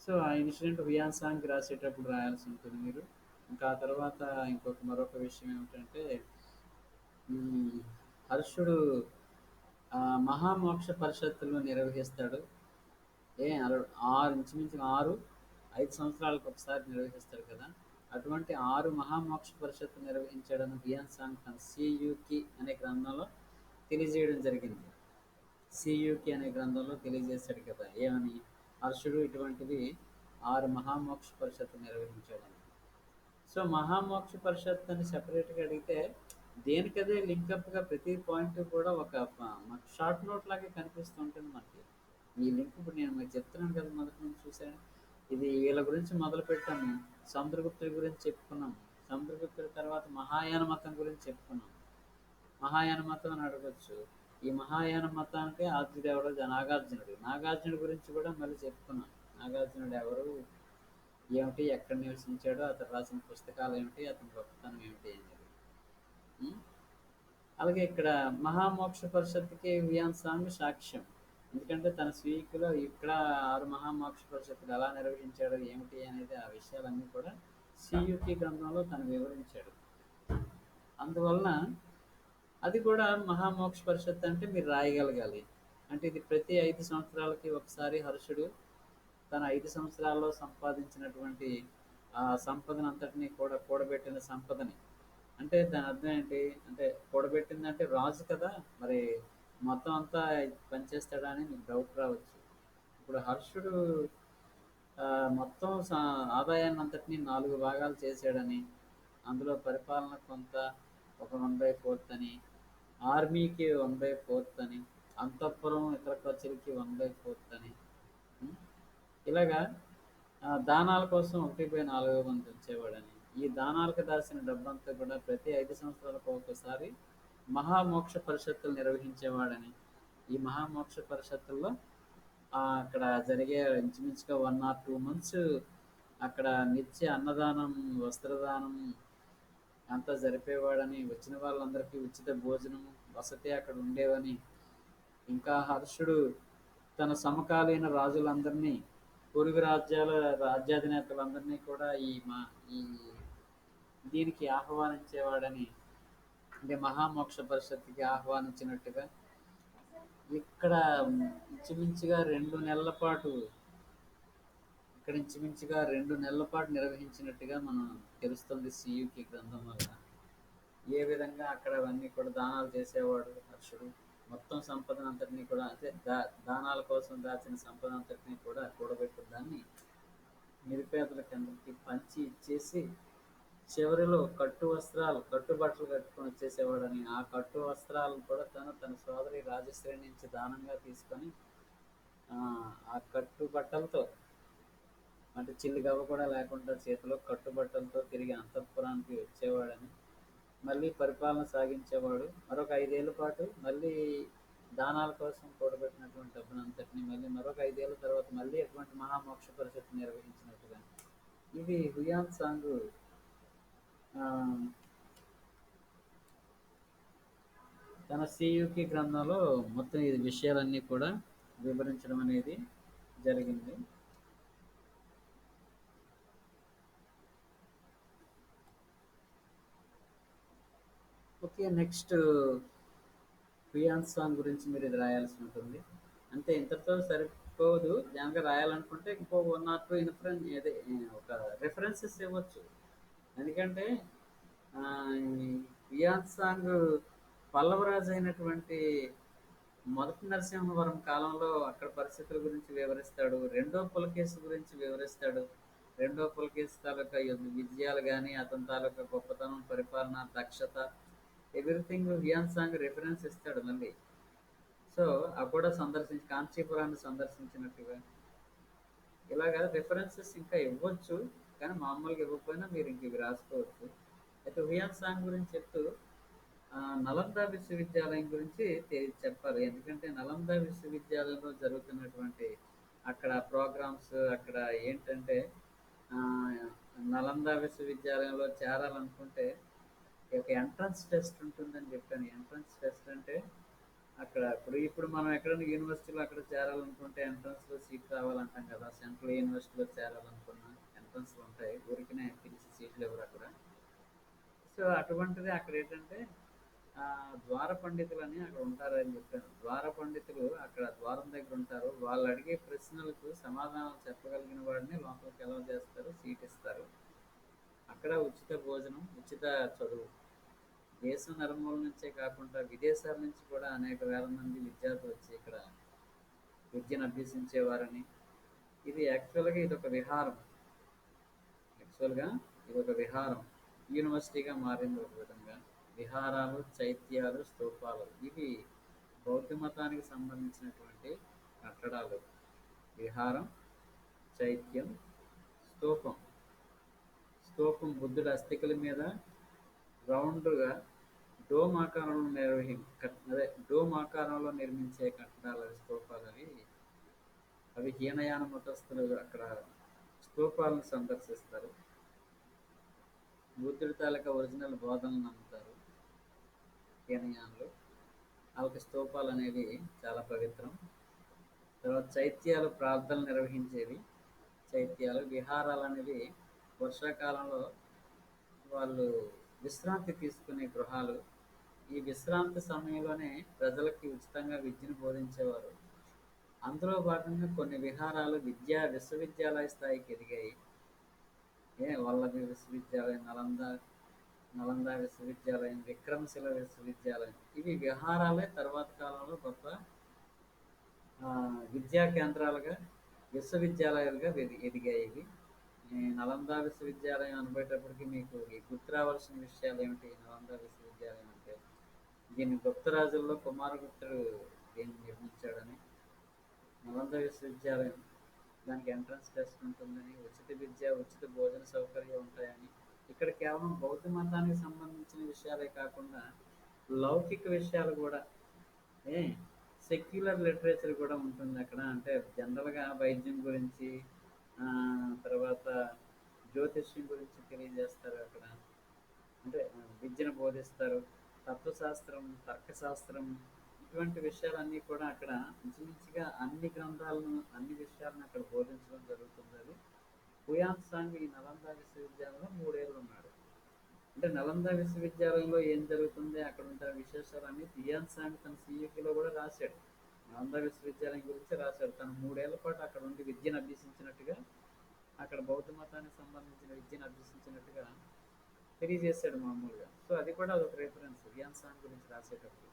సో ఆ ఇన్సిడెంట్ హుయాన్ సాంగ్ రాసేటప్పుడు రాయాల్సి ఉంటుంది మీరు. ఇంకా ఆ తర్వాత మరొక విషయం ఏమిటంటే హర్షుడు మహామోక్ష పరిషత్తులను నిర్వహిస్తాడు. ఇంచుమించు 5 సంవత్సరాలకు ఒకసారి నిర్వహిస్తాడు కదా. అటువంటి 6 మహామోక్ష పరిషత్తు నిర్వహించాడని హుయాన్ సాంగ్ తన సియుకి అనే గ్రంథంలో తెలియజేయడం జరిగింది. సియుకి అనే గ్రంథంలో తెలియజేశాడు కదా ఏమని, హర్షుడు ఇటువంటివి 6 మహామోక్ష పరిషత్తు నిర్వహించాడని. సో మహామోక్ష పరిషత్ అని సెపరేట్గా అడిగితే దేనికదే లింకప్గా ప్రతి పాయింట్ కూడా ఒక షార్ట్ నోట్ లాగే కనిపిస్తూ ఉంటుంది మనకి. ఈ లింక్ ఇప్పుడు నేను మీకు చెప్తున్నాను కదా, మొదటి నుంచి చూసాను. ఇది వీళ్ళ గురించి మొదలు పెట్టాము, సముద్రగుప్తుడి గురించి చెప్పుకున్నాం. సముద్రగుప్తుడి తర్వాత మహాయాన మతం గురించి చెప్పుకున్నాం. మహాయాన మతం అని అడగచ్చు. ఈ మహాయాన మతానికి ఆద్యుడు ఎవరో నాగార్జునుడి గురించి కూడా మళ్ళీ చెప్పుకున్నాం. నాగార్జునుడు ఎవరు, ఏమిటి, ఎక్కడ నివసించాడో, అతను రాసిన పుస్తకాలు ఏమిటి, అతని గొప్పతనం ఏమిటి అనేది. అలాగే ఇక్కడ మహామోక్ష పరిషత్తుకి హుయాన్ సాంగ్ సాక్ష్యం. ఎందుకంటే తన స్వీకులో ఇక్కడ 6 మహామోక్ష పరిషత్తులు ఎలా నిర్వహించాడో ఏమిటి అనేది ఆ విషయాలన్నీ కూడా సియుకి గ్రంథంలో తను వివరించాడు. అందువలన అది కూడా మహామోక్ష పరిషత్ అంటే మీరు రాయగలగాలి. అంటే ఇది ప్రతి 5 సంవత్సరాలకి ఒకసారి హర్షుడు తన 5 సంవత్సరాల్లో సంపాదించినటువంటి ఆ సంపదను అంతటినీ కూడా కూడబెట్టిన సంపదని. అంటే దాని అర్థం ఏంటి అంటే, కూడబెట్టిందంటే రాజు కదా, మరి మొత్తం అంతా పనిచేస్తాడా అని మీకు డౌట్ రావచ్చు. ఇప్పుడు హర్షుడు మొత్తం ఆదాయాన్ని అంతటినీ 4 భాగాలు చేశాడని, అందులో పరిపాలన కొంత ఒక 1/4 అని, ఆర్మీకి 1/4 అని, అంతఃపురం ఇతర ఖర్చులకి 1/4 అని. ఉం? ఇలాగా దానాల కోసం 1/4 మంది ఉంచేవాడని. ఈ దానాలకు దాచిన డబ్బంతా కూడా ప్రతి 5 సంవత్సరాలకు ఒకసారి మహామోక్ష పరిషత్తులు నిర్వహించేవాడని. ఈ మహామోక్ష పరిషత్తుల్లో అక్కడ జరిగే ఇంచుమించుగా 1 or 2 months అక్కడ నిత్య అన్నదానం, వస్త్రదానం అంతా జరిపేవాడని. వచ్చిన వాళ్ళందరికీ ఉచిత భోజనం, వసతి అక్కడ ఉండేవని. ఇంకా హర్షుడు తన సమకాలీన రాజులందరినీ, పొరుగు రాజ్యాల రాజ్యాధినేతలందరినీ కూడా ఈ దీనికి ఆహ్వానించేవాడని, అంటే మహామోక్ష పరిషత్తుకి ఆహ్వానించినట్టుగా ఇక్కడ ఇంచుమించుగా 2 నెలల పాటు ఇంచుమించుగా 2 నెలల పాటు నిర్వహించినట్టుగా మనం తెలుస్తుంది సియుకి గ్రంథం వల్ల. ఏ విధంగా అక్కడ అవన్నీ కూడా దానాలు చేసేవాడు హర్షుడు. మొత్తం సంపద అంతటినీ కూడా, అంటే దానాల కోసం దాచిన సంపద అంతటినీ కూడా కూడబెట్టిన దాన్ని నిరుపేదలకి అందరికీ పంచి ఇచ్చేసి చివరిలో కట్టుబట్టలు కట్టుకొని వచ్చేసేవాడని. ఆ కట్టు వస్త్రాలను కూడా తన సోదరి రాజశ్రేణి నుంచి దానంగా తీసుకొని ఆ కట్టుబట్టలతో, అంటే చిల్లిగవ్వ కూడా లేకుండా చేతిలో కట్టుబట్టలతో తిరిగి అంతఃపురానికి వచ్చేవాడని. మళ్ళీ పరిపాలన సాగించేవాడు. మరొక 5 ఏళ్ల పాటు మళ్ళీ దానాల కోసం కూడబెట్టినటువంటి డబ్బునంతటిని మళ్ళీ మరొక 5 ఏళ్ల తర్వాత మళ్ళీ అటువంటి మహామోక్ష పరిషత్తు నిర్వహించినట్టుగా. ఇది హుయాన్ సాంగ్ తన సియుకి గ్రంథంలో మొత్తం ఈ విషయాలన్నీ కూడా వివరించడం అనేది జరిగింది. ఓకే, నెక్స్ట్ హుయాన్ సాంగ్ గురించి మీరు ఇది రాయాల్సి ఉంటుంది. అంతే, ఇంతటితో సరిపోదు. దానిగా రాయాలనుకుంటే ఇంకో 1 or 2 ఒక రెఫరెన్సెస్ ఇవ్వచ్చు. ఎందుకంటే హుయాన్ సాంగ్ పల్లవరాజు అయినటువంటి మొదటి నరసింహవరం కాలంలో అక్కడ పరిస్థితుల గురించి వివరిస్తాడు. రెండో పులకేశి గురించి వివరిస్తాడు. రెండో పులకేశి తాలూకా విజయాలు కానీ, అతని తాలూకా గొప్పతనం, పరిపాలన, దక్షత, ఎవ్రీథింగ్ హుయాన్ సాంగ్ రిఫరెన్స్ ఇస్తాడు మళ్ళీ. సో అవి కూడా కాంచీపురాన్ని సందర్శించినట్టుగా ఇలాగా రిఫరెన్సెస్ ఇంకా ఇవ్వచ్చు. కానీ మామూలుగా ఇవ్వకపోయినా మీరు ఇంక ఇవి రాసుకోవచ్చు. అయితే హుయాన్ సాంగ్ గురించి చెప్తూ నలంద విశ్వవిద్యాలయం గురించి చెప్పాలి. ఎందుకంటే నలంద విశ్వవిద్యాలయంలో జరుగుతున్నటువంటి అక్కడ ప్రోగ్రామ్స్, అక్కడ ఏంటంటే నలంద విశ్వవిద్యాలయంలో చేరాలనుకుంటే ఒక ఎంట్రన్స్ టెస్ట్ ఉంటుందని చెప్పాను. ఎంట్రన్స్ టెస్ట్ అంటే అక్కడ ఇప్పుడు మనం ఎక్కడైనా యూనివర్సిటీలో అక్కడ చేరాలనుకుంటే ఎంట్రన్స్లో సీట్ రావాలంటాం కదా. సెంట్రల్ యూనివర్సిటీలో చేరాలనుకున్నా ఎంట్రన్స్లు ఉంటాయి, ఊరికినే పిలిచి సీట్లు ఎవరు అక్కడ. సో అటువంటిది అక్కడ ఏంటంటే ద్వార పండితులు అని అక్కడ ఉంటారని చెప్పాను. ద్వార పండితులు అక్కడ ద్వారం దగ్గర ఉంటారు. వాళ్ళు అడిగే ప్రశ్నలకు సమాధానాలు చెప్పగలిగిన వాడిని లోపలికి ఎలా చేస్తారు, సీట్ ఇస్తారు. అక్కడ ఉచిత భోజనం, ఉచిత చదువు. దేశం నలుమూల నుంచే కాకుండా విదేశాల నుంచి కూడా అనేక వేల మంది విద్యార్థులు వచ్చి ఇక్కడ విద్యను అభ్యసించేవారని. ఇది యాక్చువల్గా ఇదొక విహారం. యూనివర్సిటీగా మారింది ఒక విధంగా. విహారాలు, చైత్యాలు, స్తూపాలు ఇవి బౌద్ధ మతానికి సంబంధించినటువంటి కట్టడాలు. విహారం, చైత్యం, స్తూపం. బుద్ధుడి అస్థికల మీద రౌండ్గా డోమ్ ఆకారంలో నిర్మించే కట్టడాలు, స్తూపాలు. అవి హీనయాన మతస్థులు అక్కడ స్తూపాలను సందర్శిస్తారు. బుద్ధుడి తాలూకా ఒరిజినల్ బోధనలు నమ్ముతారు హీనయానులు. వాళ్ళకి స్తూపాలు అనేవి చాలా పవిత్రం. తర్వాత చైత్యాలు ప్రార్థనలు నిర్వహించేవి. చైత్యాలు. విహారాలు అనేవి వర్షాకాలంలో వాళ్ళు విశ్రాంతి తీసుకునే గృహాలు. ఈ విశ్రాంతి సమయంలోనే ప్రజలకి ఉచితంగా విద్యను బోధించేవారు. అందులో భాగంగా కొన్ని విహారాలు విశ్వవిద్యాలయ స్థాయికి ఎదిగాయి. వల్లభి విశ్వవిద్యాలయం, నలంద విశ్వవిద్యాలయం, విక్రమశిల విశ్వవిద్యాలయం. ఇవి విహారాలే తర్వాత కాలంలో గొప్ప విద్యా కేంద్రాలుగా, విశ్వవిద్యాలయాలుగా ఎదిగాయి. ఇవి నలంద విశ్వవిద్యాలయం అనబోయేటప్పటికి మీకు గుర్తు రావాల్సిన విషయాలు ఏమిటి? నలంద విశ్వవిద్యాలయం అంటే దీన్ని గుప్త రాజుల్లో కుమారగుప్తుడు దీన్ని నిర్మించాడని, నలంద విశ్వవిద్యాలయం దానికి ఎంట్రన్స్ టెస్ట్ ఉంటుందని, ఉచిత విద్య ఉచిత భోజన సౌకర్యం ఉంటాయని, ఇక్కడ కేవలం బౌద్ధ మతానికి సంబంధించిన విషయాలే కాకుండా లౌకిక విషయాలు కూడా, ఏ సెక్యులర్ లిటరేచర్ కూడా ఉంటుంది అక్కడ. అంటే జనరల్గా వైద్యం గురించి, తర్వాత జ్యోతిష్యం గురించి తెలియజేస్తారు అక్కడ. అంటే విద్యను బోధిస్తారు. తత్వశాస్త్రం, తర్కశాస్త్రం, ఇటువంటి విషయాలన్నీ కూడా అక్కడ ఇంచుమించుగా అన్ని గ్రంథాలను, అన్ని విషయాలను అక్కడ బోధించడం జరుగుతుంది. అది హుయాన్ సాంగ్ ఈ నలంద విశ్వవిద్యాలయంలో 3 ఏళ్ళు ఉన్నాడు. అంటే నలంద విశ్వవిద్యాలయంలో ఏం జరుగుతుంది, అక్కడ ఉండే విశేషాలన్నీ హుయాన్ సాంగ్ తన సిఈపిలో కూడా రాశాడు. నలంద విశ్వవిద్యాలయం గురించి రాశాడు. తను 3 ఏళ్ల పాటు అక్కడ ఉండి విద్యను అభ్యసించినట్టుగా, అక్కడ బౌద్ధ మతానికి సంబంధించిన విద్యను అభ్యసించినట్టుగా తెలియజేశాడు మామూలుగా. సో అది కూడా అదొక రిఫరెన్స్ హుయాన్ సాంగ్ గురించి రాసేటప్పుడు.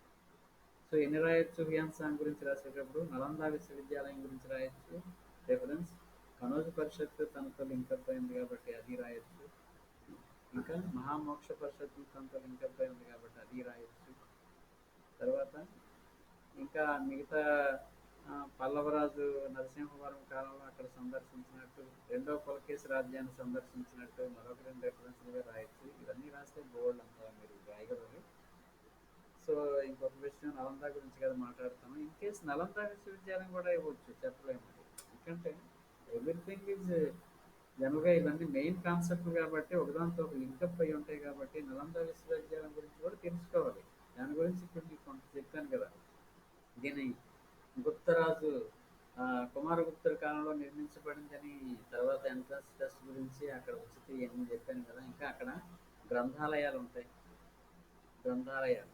సో ఎన్ని రాయొచ్చు హుయాన్ సాంగ్ గురించి రాసేటప్పుడు? నలంద విశ్వవిద్యాలయం గురించి రాయొచ్చు రిఫరెన్స్, కనోజ్ పరిషత్తు తనతో లింకప్ అయింది కాబట్టి అది రాయొచ్చు, ఇంకా మహామోక్ష పరిషత్తు తనతో లింకప్ అయింది కాబట్టి అది రాయొచ్చు. తర్వాత ఇంకా మిగతా పల్లవరాజు నరసింహవరం కాలంలో అక్కడ సందర్శించినట్టు, రెండవ పులకేశి రాజ్యాన్ని సందర్శించినట్టు మరొక 2 రెఫరెన్స్లుగా రాయొచ్చు. ఇవన్నీ రాస్తే బోల్డ్ అంతా మీరు రాయగలరు. సో ఇంకొక విషయం, నలంద గురించి కదా మాట్లాడుతాను. ఇన్ కేస్ నలంద విశ్వవిద్యాలయం కూడా ఇవ్వచ్చు, చెప్పలేము. ఎందుకంటే ఎవ్రీథింగ్ ఈజ్ జనరల్గా ఇవన్నీ మెయిన్ కాన్సెప్ట్ కాబట్టి ఒకదాంతో ఒక లింకప్ అయి ఉంటాయి కాబట్టి నలంద విశ్వవిద్యాలయం గురించి కూడా తెలుసుకోవాలి. దాని గురించి ఇప్పుడు మీకు కొంత చెప్పాను కదా. దీని గుప్తరాజు కుమారగుప్తుడి కాలంలో నిర్మించబడిందని, తర్వాత ఎంట్రన్స్ టెస్ట్ గురించి, అక్కడ ఉచిత ఇవన్నీ చెప్పాను కదా. ఇంకా అక్కడ గ్రంథాలయాలు ఉంటాయి. గ్రంథాలయాలు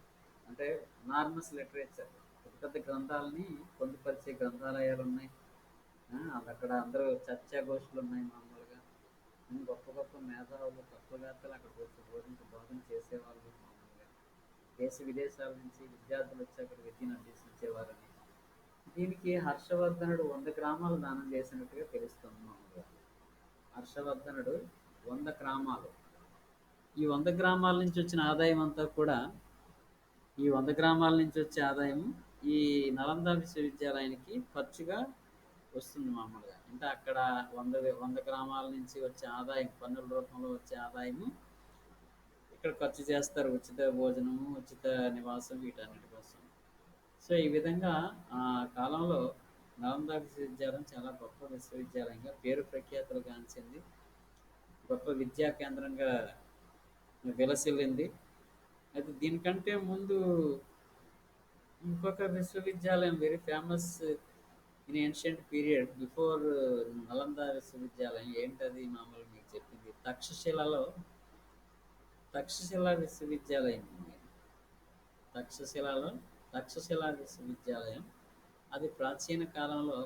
అంటే నార్మస్ లిటరేచర్, పెద్ద పెద్ద గ్రంథాలని పొందుపరిచే గ్రంథాలయాలు ఉన్నాయి. అక్కడ అందరూ చర్చా గోష్ఠులు ఉన్నాయి మామూలుగా. గొప్ప గొప్ప మేధావులు, తత్వవేత్తలు అక్కడికి వచ్చి బోధన చేసేవాళ్ళు మామూలుగా. దేశ విదేశాల నుంచి విద్యార్థులు వచ్చి అక్కడ విద్యను అభ్యసించేవారని. దీనికి హర్షవర్ధనుడు 100 గ్రామాలు దానం చేసినట్టుగా తెలుస్తుంది మామూలుగా. హర్షవర్ధనుడు 100 గ్రామాలు, ఈ 100 గ్రామాల నుంచి వచ్చిన ఆదాయం అంతా కూడా, ఈ 100 గ్రామాల నుంచి వచ్చే ఆదాయం ఈ నలంద విశ్వవిద్యాలయానికి ఖర్చుగా వస్తుంది మామూలుగా. అంటే అక్కడ 100 గ్రామాల నుంచి వచ్చే ఆదాయం, పన్నుల రూపంలో వచ్చే ఆదాయము ఇక్కడ ఖర్చు చేస్తారు. ఉచిత భోజనము, ఉచిత నివాసం, వీటన్నిటి కోసం. సో ఈ విధంగా ఆ కాలంలో నలంద విశ్వవిద్యాలయం చాలా గొప్ప విశ్వవిద్యాలయంగా పేరు ప్రఖ్యాతులు గాంచింది. గొప్ప విద్యా కేంద్రంగా విలసిల్లింది. అయితే దీనికంటే ముందు ఇంకొక విశ్వవిద్యాలయం very famous in ancient period before Nalanda విశ్వవిద్యాలయం. ఏంటది? మామూలుగా మీకు చెప్పింది తక్షశిలలో తక్షశిల విశ్వవిద్యాలయం ఉంది. తక్షశిలలో తక్షశిల విశ్వవిద్యాలయం, అది ప్రాచీన కాలంలో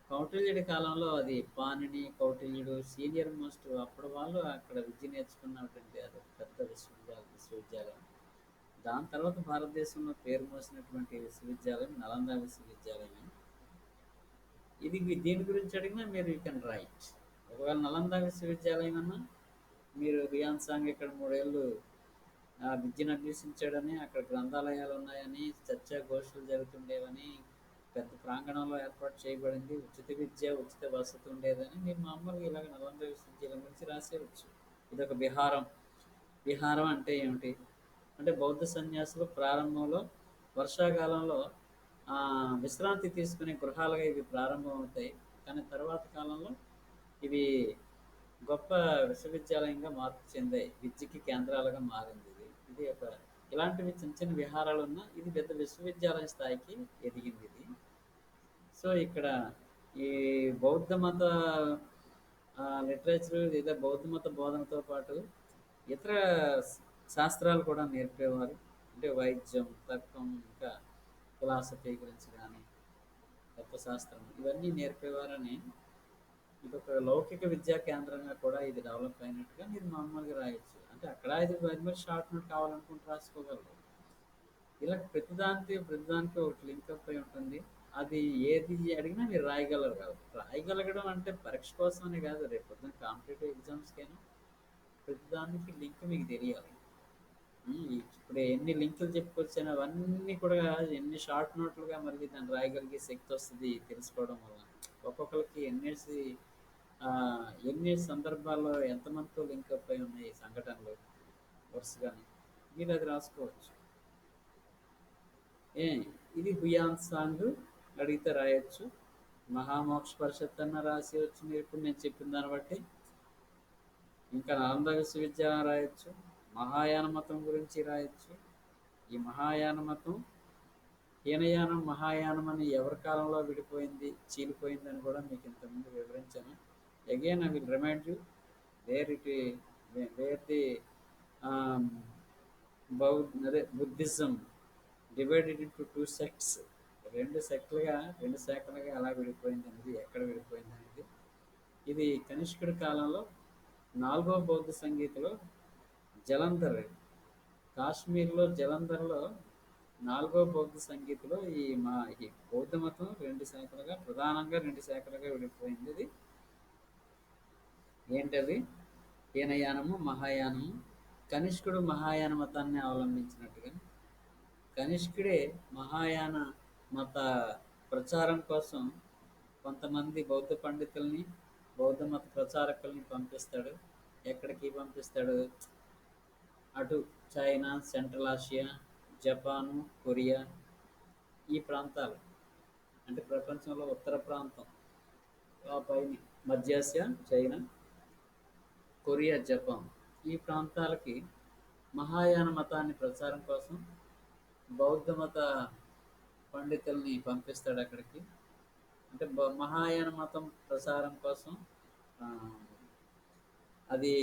కౌటిల్యుడి కాలంలో అది పాణిని, కౌటిల్యుడు సీనియర్ మోస్ట్ అప్పుడు వాళ్ళు అక్కడ విద్య నేర్చుకున్నటువంటి అది పెద్ద విశ్వవిద్యాలయం. దాని తర్వాత భారతదేశంలో పేరు మోసినటువంటి విశ్వవిద్యాలయం నలంద విశ్వవిద్యాలయం. ఇది దీని గురించి అడిగినా మీరు యూ కెన్ రైట్. ఒకవేళ నలంద విశ్వవిద్యాలయం అన్నా మీరు హుయాన్ సాంగ్ ఇక్కడ 3 ఏళ్ళు విద్యను అభ్యసించాడని, అక్కడ గ్రంథాలయాలు ఉన్నాయని, చర్చా గోష్ఠులు జరుగుతుండేవని, పెద్ద ప్రాంగణంలో ఏర్పాటు చేయబడింది, ఉచిత విద్య ఉచిత వసతి ఉండేదని మీరు మామూలుగా ఇలాగ నలంద విశ్వవిద్యాలయం గురించి రాసేయచ్చు. ఇదొక విహారం. విహారం అంటే ఏమిటి అంటే, బౌద్ధ సన్యాసులు ప్రారంభంలో వర్షాకాలంలో విశ్రాంతి తీసుకునే గృహాలుగా ఇవి ప్రారంభమవుతాయి. కానీ తర్వాత కాలంలో ఇవి గొప్ప విశ్వవిద్యాలయంగా మార్పు చెందాయి, విద్యకి కేంద్రాలుగా మారింది. ఇది ఒక ఇలాంటివి చిన్న చిన్న విహారాలు ఉన్న ఇది పెద్ద విశ్వవిద్యాలయం స్థాయికి ఎదిగింది ఇది. సో ఇక్కడ ఈ బౌద్ధ మత లిటరేచర్ లేదా బౌద్ధ మత బోధనతో పాటు ఇతర శాస్త్రాలు కూడా నేర్పేవారు. అంటే వైద్యం, తర్కం, ఇంకా ఫిలాసఫీ గురించి కానీ, తత్వశాస్త్రం, ఇవన్నీ నేర్పేవారని ఇదొక లౌకిక విద్యా కేంద్రంగా కూడా ఇది డెవలప్ అయినట్టుగా మీరు మామూలుగా రాయొచ్చు. అంటే అక్కడ ఇది మరి షార్ట్ నోట్ కావాలనుకుంటే రాసుకోగలరు. ఇలా ప్రతిదానికి ఒకటి లింకప్ అయి ఉంటుంది. అది ఏది అడిగినా మీరు రాయగలరు కాదు. రాయగలగడం అంటే పరీక్ష కోసమని కాదు, రేపు పొద్దున్న కాంపిటేటివ్ ఎగ్జామ్స్కైనా ప్రతిదానికి లింక్ మీకు తెలియాలి. ఇప్పుడు ఎన్ని లింకులు చెప్పుకొచ్చాను అవన్నీ కూడా ఎన్ని షార్ట్ నోట్లుగా మళ్ళీ దాన్ని రాయగలిగే శక్తి వస్తుంది తెలుసుకోవడం వల్ల. ఒక్కొక్కరికి ఆ, ఎన్ని సందర్భాల్లో ఎంతమందితో లింక్ అప్ అయి ఉన్నాయి ఈ సంఘటనలు వరుసగానే మీరు అది రాసుకోవచ్చు. ఏ ఇది హుయాన్ సాంగ్ అడిగితే రాయొచ్చు. మహామోక్ష పరిషత్ అన్న రాసి వచ్చు మీరు ఇప్పుడు నేను చెప్పిన దాన్ని బట్టి. ఇంకా నాలంద విశ్వవిద్యాలయం రాయొచ్చు. మహాయాన మతం గురించి రాయొచ్చు. ఈ మహాయాన మతం హీనయానం మహాయానం అని ఎవరి కాలంలో విడిపోయింది చీలిపోయింది అని కూడా మీకు ఇంతకుముందు వివరించాను. Again I will remind you where it where the అదే Buddhism divided into two sects, రెండు శాఖలుగా ఎలా విడిపోయింది అనేది, ఎక్కడ విడిపోయింది అనేది. ఇది కనిష్కుడి కాలంలో 4వ బౌద్ధ సంగీతలో జలంధర్, కాశ్మీర్లో జలంధర్లో 4వ బౌద్ధ సంగీతలో ఈ బౌద్ధ మతం ప్రధానంగా రెండు శాఖలుగా విడిపోయింది. ఇది ఏంటది? హీనయానము మహాయానము. కనిష్కుడు మహాయాన మతాన్ని అవలంబించినట్టుగా కనిష్కుడే మహాయాన మత ప్రచారం కోసం కొంతమంది బౌద్ధ పండితుల్ని బౌద్ధ మత ప్రచారకుల్ని పంపిస్తాడు. ఎక్కడికి పంపిస్తాడు? అటు China, central Asia, Japan, Korea, ఈ ప్రాంతాలు అంటే ప్రపంచంలో ఉత్తర ప్రాంతం, ఆ పైన మధ్యాసియా, చైనా, కొరియా, జపాన్, ఈ ప్రాంతాలకి మహాయాన మతాన్ని ప్రచారం కోసం బౌద్ధ మత పండితుల్ని పంపిస్తాడు అక్కడికి. అంటే మహాయాన మతం ప్రచారం కోసం ఆ, అది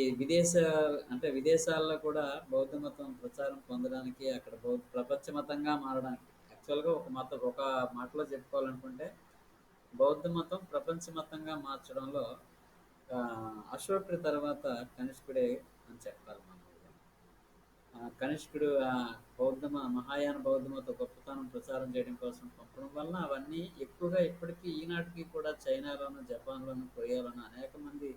విదేశాల్లో కూడా బౌద్ధ మతం ప్రచారం పొందడానికి, అక్కడ ప్రపంచ మతంగా మారడానికి. యాక్చువల్గా ఒక మాటలో చెప్పుకోవాలనుకుంటే బౌద్ధ మతం ప్రపంచ మతంగా మార్చడంలో అశోకుడి తర్వాత కనిష్కుడే అని చెప్పాలి మామూలుగా. కనిష్కుడు మహాయాన బౌద్ధ మత గొప్పతనం ప్రచారం చేయడం కోసం పంపడం వలన అవన్నీ ఎక్కువగా ఇప్పటికీ ఈనాటికి కూడా చైనాలోను, జపాన్లోను, కొరియాలోను అనేక మంది,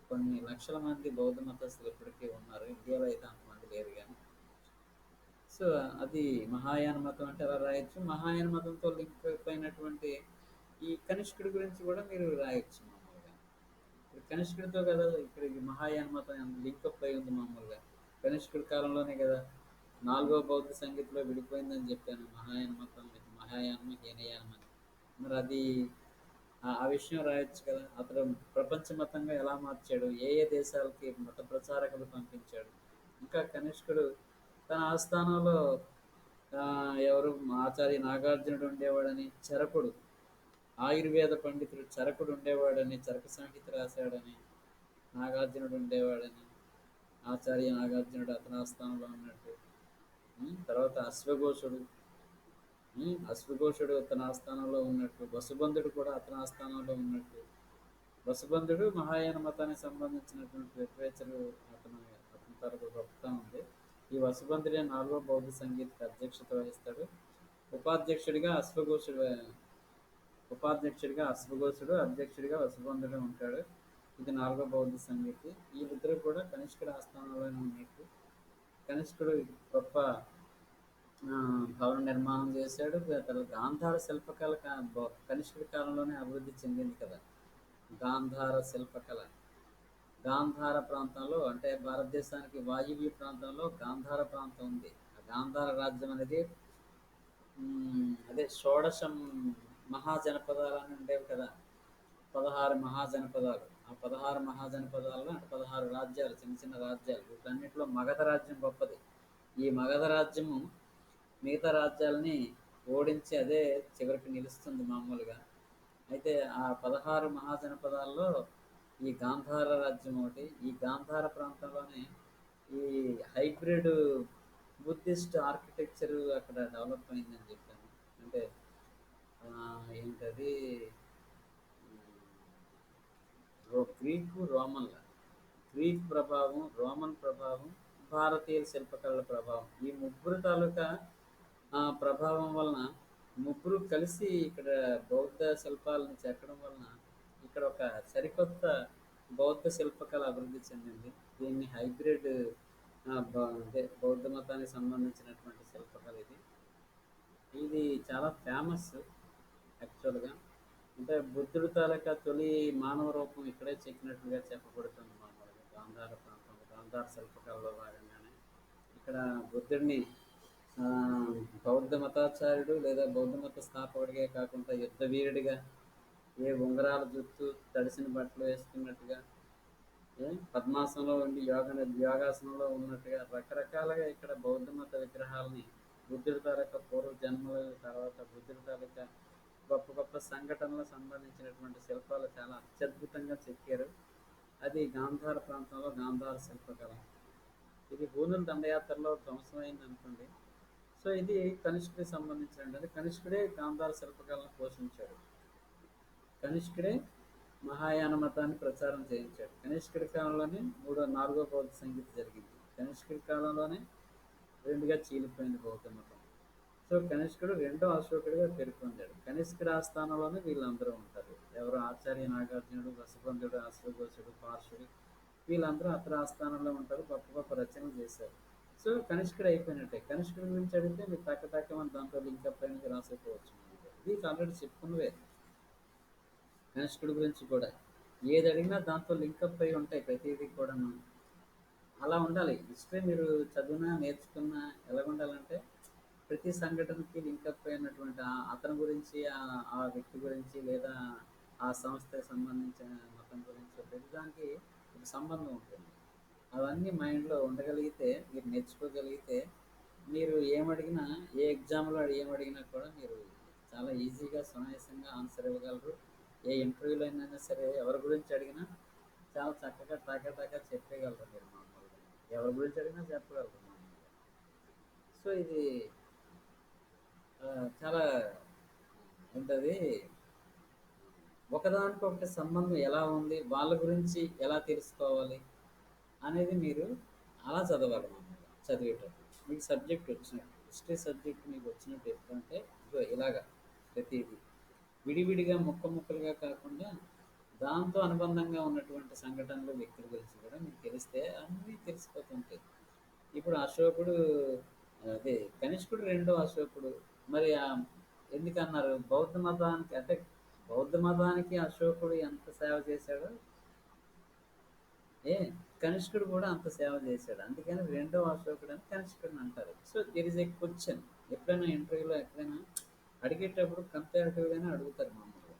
కొన్ని లక్షల మంది బౌద్ధ మతస్థులు ఇప్పటికీ ఉన్నారు. ఇండియాలో అయితే అంతమంది లేరు కానీ. సో అది మహాయాన మతం అంటే అలా రాయొచ్చు. మహాయాన మతంతో లింక్ అయినటువంటి ఈ కనిష్కుడి గురించి కూడా మీరు రాయొచ్చు మామూలుగా. ఇప్పుడు కనిష్కుడితో కదా ఇక్కడ ఈ మహాయాన మతం లింకప్ అయి ఉంది మామూలుగా. కనిష్కుడి కాలంలోనే కదా 4వ బౌద్ధ సంగీతంలో విడిపోయిందని చెప్పాను. మహాయాన మతం, మహాయానం, హీనయానం అని. మరి అది ఆ విషయం రాయొచ్చు కదా. అతడు ప్రపంచ మతంగా ఎలా మార్చాడు, ఏ ఏ దేశాలకి మత ప్రచారకులు పంపించాడు. ఇంకా కనిష్కుడు తన ఆస్థానంలో ఎవరు ఆచార్య నాగార్జునుడు ఉండేవాడని, చరకుడు ఆయుర్వేద పండితుడు చరకుడు ఉండేవాడని, చరక సంహిత రాశాడని, నాగార్జునుడు ఉండేవాడని, ఆచార్య నాగార్జునుడు అతని ఆస్థానంలో ఉన్నట్టు. తర్వాత అశ్వఘోషుడు తన ఆస్థానంలో ఉన్నట్టు, వసుబంధుడు కూడా అతని ఆస్థానంలో ఉన్నట్టు. వసుబంధుడు మహాయాన మతానికి సంబంధించినటువంటి లిటరేచర్ అతని తరపు గొప్పతనం ఉంది. ఈ వసుబంధుడే 4వ బౌద్ధ సంగీతకు అధ్యక్షత వహిస్తాడు. ఉపాధ్యక్షుడిగా అశ్వఘోషుడు, అధ్యక్షుడిగా వసుబంధుడు ఉంటాడు. ఇది 4వ బౌద్ధ సంగీతి. వీళ్ళిద్దరూ కూడా కనిష్కుడి ఆస్థానంలోనే ఉన్నట్టు. కనిష్కుడు గొప్ప భవన నిర్మాణం చేశాడు. తర్వాత గాంధార శిల్పకళ కనిష్కుడి కాలంలోనే అభివృద్ధి చెందింది కదా. గాంధార శిల్పకళ గాంధార ప్రాంతంలో, అంటే భారతదేశానికి వాయువ్య ప్రాంతంలో గాంధార ప్రాంతం ఉంది. ఆ గాంధార రాజ్యం అనేది అదే షోడశం మహాజనపదాలని ఉండేవి కదా. 16 మహాజనపదాలు. ఆ 16 మహాజనపదాల్లో అంటే 16 రాజ్యాలు, చిన్న చిన్న రాజ్యాలు. వీటన్నిటిలో మగధ రాజ్యం గొప్పది. ఈ మగధ రాజ్యము మిగతా రాజ్యాలని ఓడించి అదే చివరికి నిలుస్తుంది మామూలుగా. అయితే ఆ 16 మహాజనపదాల్లో ఈ గాంధార రాజ్యం ఒకటి. ఈ గాంధార ప్రాంతంలోనే ఈ హైబ్రిడ్ బుద్ధిస్ట్ ఆర్కిటెక్చర్ అక్కడ డెవలప్ అయిందని చెప్పాను. అంటే ఏంటది, గ్రీక్ ప్రభావం, రోమన్ ప్రభావం, భారతీయ శిల్పకళల ప్రభావం, ఈ ముగ్గురు తాలూకా ప్రభావం వలన ముగ్గురు కలిసి ఇక్కడ బౌద్ధ శిల్పాలను చెక్కడం వలన ఇక్కడ ఒక సరికొత్త బౌద్ధ శిల్పకళ అభివృద్ధి చెందింది. దీన్ని హైబ్రిడ్ అదే బౌద్ధ మతానికి సంబంధించినటువంటి శిల్పకళ ఇది. ఇది చాలా ఫేమస్ యాక్చువల్‌గా. అంటే బుద్ధుడి తాలూకా తొలి మానవ రూపం ఇక్కడే చెక్కినట్లుగా చెప్పబడుతుంది మామూలుగా గాంధార ప్రాంతంలో. గాంధార శిల్పకళలో భాగంగానే ఇక్కడ బుద్ధుడిని బౌద్ధ మతాచార్యుడు లేదా బౌద్ధ మత స్థాపకుడిగా కాకుండా యుద్ధ వీరుడిగా, ఏ ఉంగరాల జుత్తు, తడిసిన బట్టలు వేసుకున్నట్టుగా, పద్మాసనంలో ఉండి యోగాసనంలో ఉన్నట్టుగా రకరకాలుగా ఇక్కడ బౌద్ధ మత విగ్రహాలని బుద్ధుడి తాలూకా పూర్వ జన్మల తర్వాత బుద్ధుడి తాలూకా గొప్ప గొప్ప సంఘటనలకు సంబంధించినటువంటి శిల్పాలు చాలా అత్యద్భుతంగా చెక్కారు. అది గాంధార ప్రాంతంలో గాంధార శిల్పకళ. ఇది హూణుల దండయాత్రలో ధ్వంసమైంది అనుకోండి. సో ఇది కనిష్కుడికి సంబంధించినది. అది కనిష్కుడే గాంధార శిల్పకళను పోషించాడు. కనిష్కుడే మహాయాన మతాన్ని ప్రచారం చేయించాడు. కనిష్కుడి కాలంలోనే నాలుగో బౌద్ధ సంగీత జరిగింది. కనిష్కుడి కాలంలోనే రెండుగా చీలిపోయింది బౌద్ధ మతం. సో కనిష్కుడు రెండో అశోకుడిగా పేర్కొంటాడు. కనిష్కుడి ఆస్థానంలోనే వీళ్ళందరూ ఉంటారు. ఎవరు ఆచార్య నాగార్జునుడు, వసుబంధుడు, అశ్వఘోషుడు, పార్శ్వుడు, వీళ్ళందరూ అతని ఆస్థానంలో ఉంటారు. గొప్ప గొప్ప రచనలు చేశారు. సో కనిష్కుడు అయిపోయినట్టే. కనిష్కుడి గురించి అడిగితే మీరు తక్క మన దాంట్లో లింకప్ అనేది రాసుకోవచ్చు. ఇది ఆల్రెడీ చెప్పుకున్నవే. కనిష్కుడి గురించి కూడా ఏది అడిగినా దాంతో లింకప్ అయి ఉంటాయి ప్రతిదీ కూడా. అలా ఉండాలి. హిస్టరీ మీరు చదివినా నేర్చుకున్నా ఎలా ఉండాలంటే ప్రతి సంఘటనకి లింకప్ అయినటువంటి అతని గురించి, ఆ వ్యక్తి గురించి, లేదా ఆ సంస్థకి సంబంధించిన మతం గురించి ప్రతిదానికి ఒక సంబంధం ఉంటుంది. అవన్నీ మైండ్లో ఉండగలిగితే, మీరు నేర్చుకోగలిగితే, మీరు ఏమడిగినా, ఏ ఎగ్జామ్లో ఏమడిగినా కూడా మీరు చాలా ఈజీగా సునాయాసంగా ఆన్సర్ ఇవ్వగలరు. ఏ ఇంటర్వ్యూలో అయినా సరే ఎవరి గురించి అడిగినా చాలా చక్కగా టాకా చెప్పగలరు మీరు మామూలుగా. ఎవరి గురించి అడిగినా చెప్పగలరు మామూలుగా. సో ఇది చాలా ఏంటది, ఒకదానికొకటి సంబంధం ఎలా ఉంది, వాళ్ళ గురించి ఎలా తెలుసుకోవాలి అనేది మీరు అలా చదవాలి మామూలుగా చదివేటప్పుడు. మీకు సబ్జెక్ట్ వచ్చినట్టు, హిస్టరీ సబ్జెక్ట్ మీకు వచ్చినట్టు ఎప్పుడంటే ఇలాగా ప్రతిదీ విడివిడిగా ముక్కలుగా కాకుండా దాంతో అనుబంధంగా ఉన్నటువంటి సంఘటనలు, వ్యక్తుల గురించి కూడా మీకు తెలిస్తే అన్నీ తెలిసిపోతుంటాయి. ఇప్పుడు అశోకుడు, అదే కనిష్కుడు రెండో అశోకుడు. మరి ఎందుకన్నారు బౌద్ధ మతానికి? అంటే బౌద్ధ మతానికి అశోకుడు ఎంత సేవ చేశాడో కనిష్కుడు కూడా అంత సేవ చేశాడు. అందుకని రెండో అశోకుడు అని కనిష్కుడిని అంటారు. So there is a question. ఎప్పుడైనా ఇంటర్వ్యూలో ఎక్కడైనా అడిగేటప్పుడు కంపారిటివ్గానే అడుగుతారు మామూలుగా.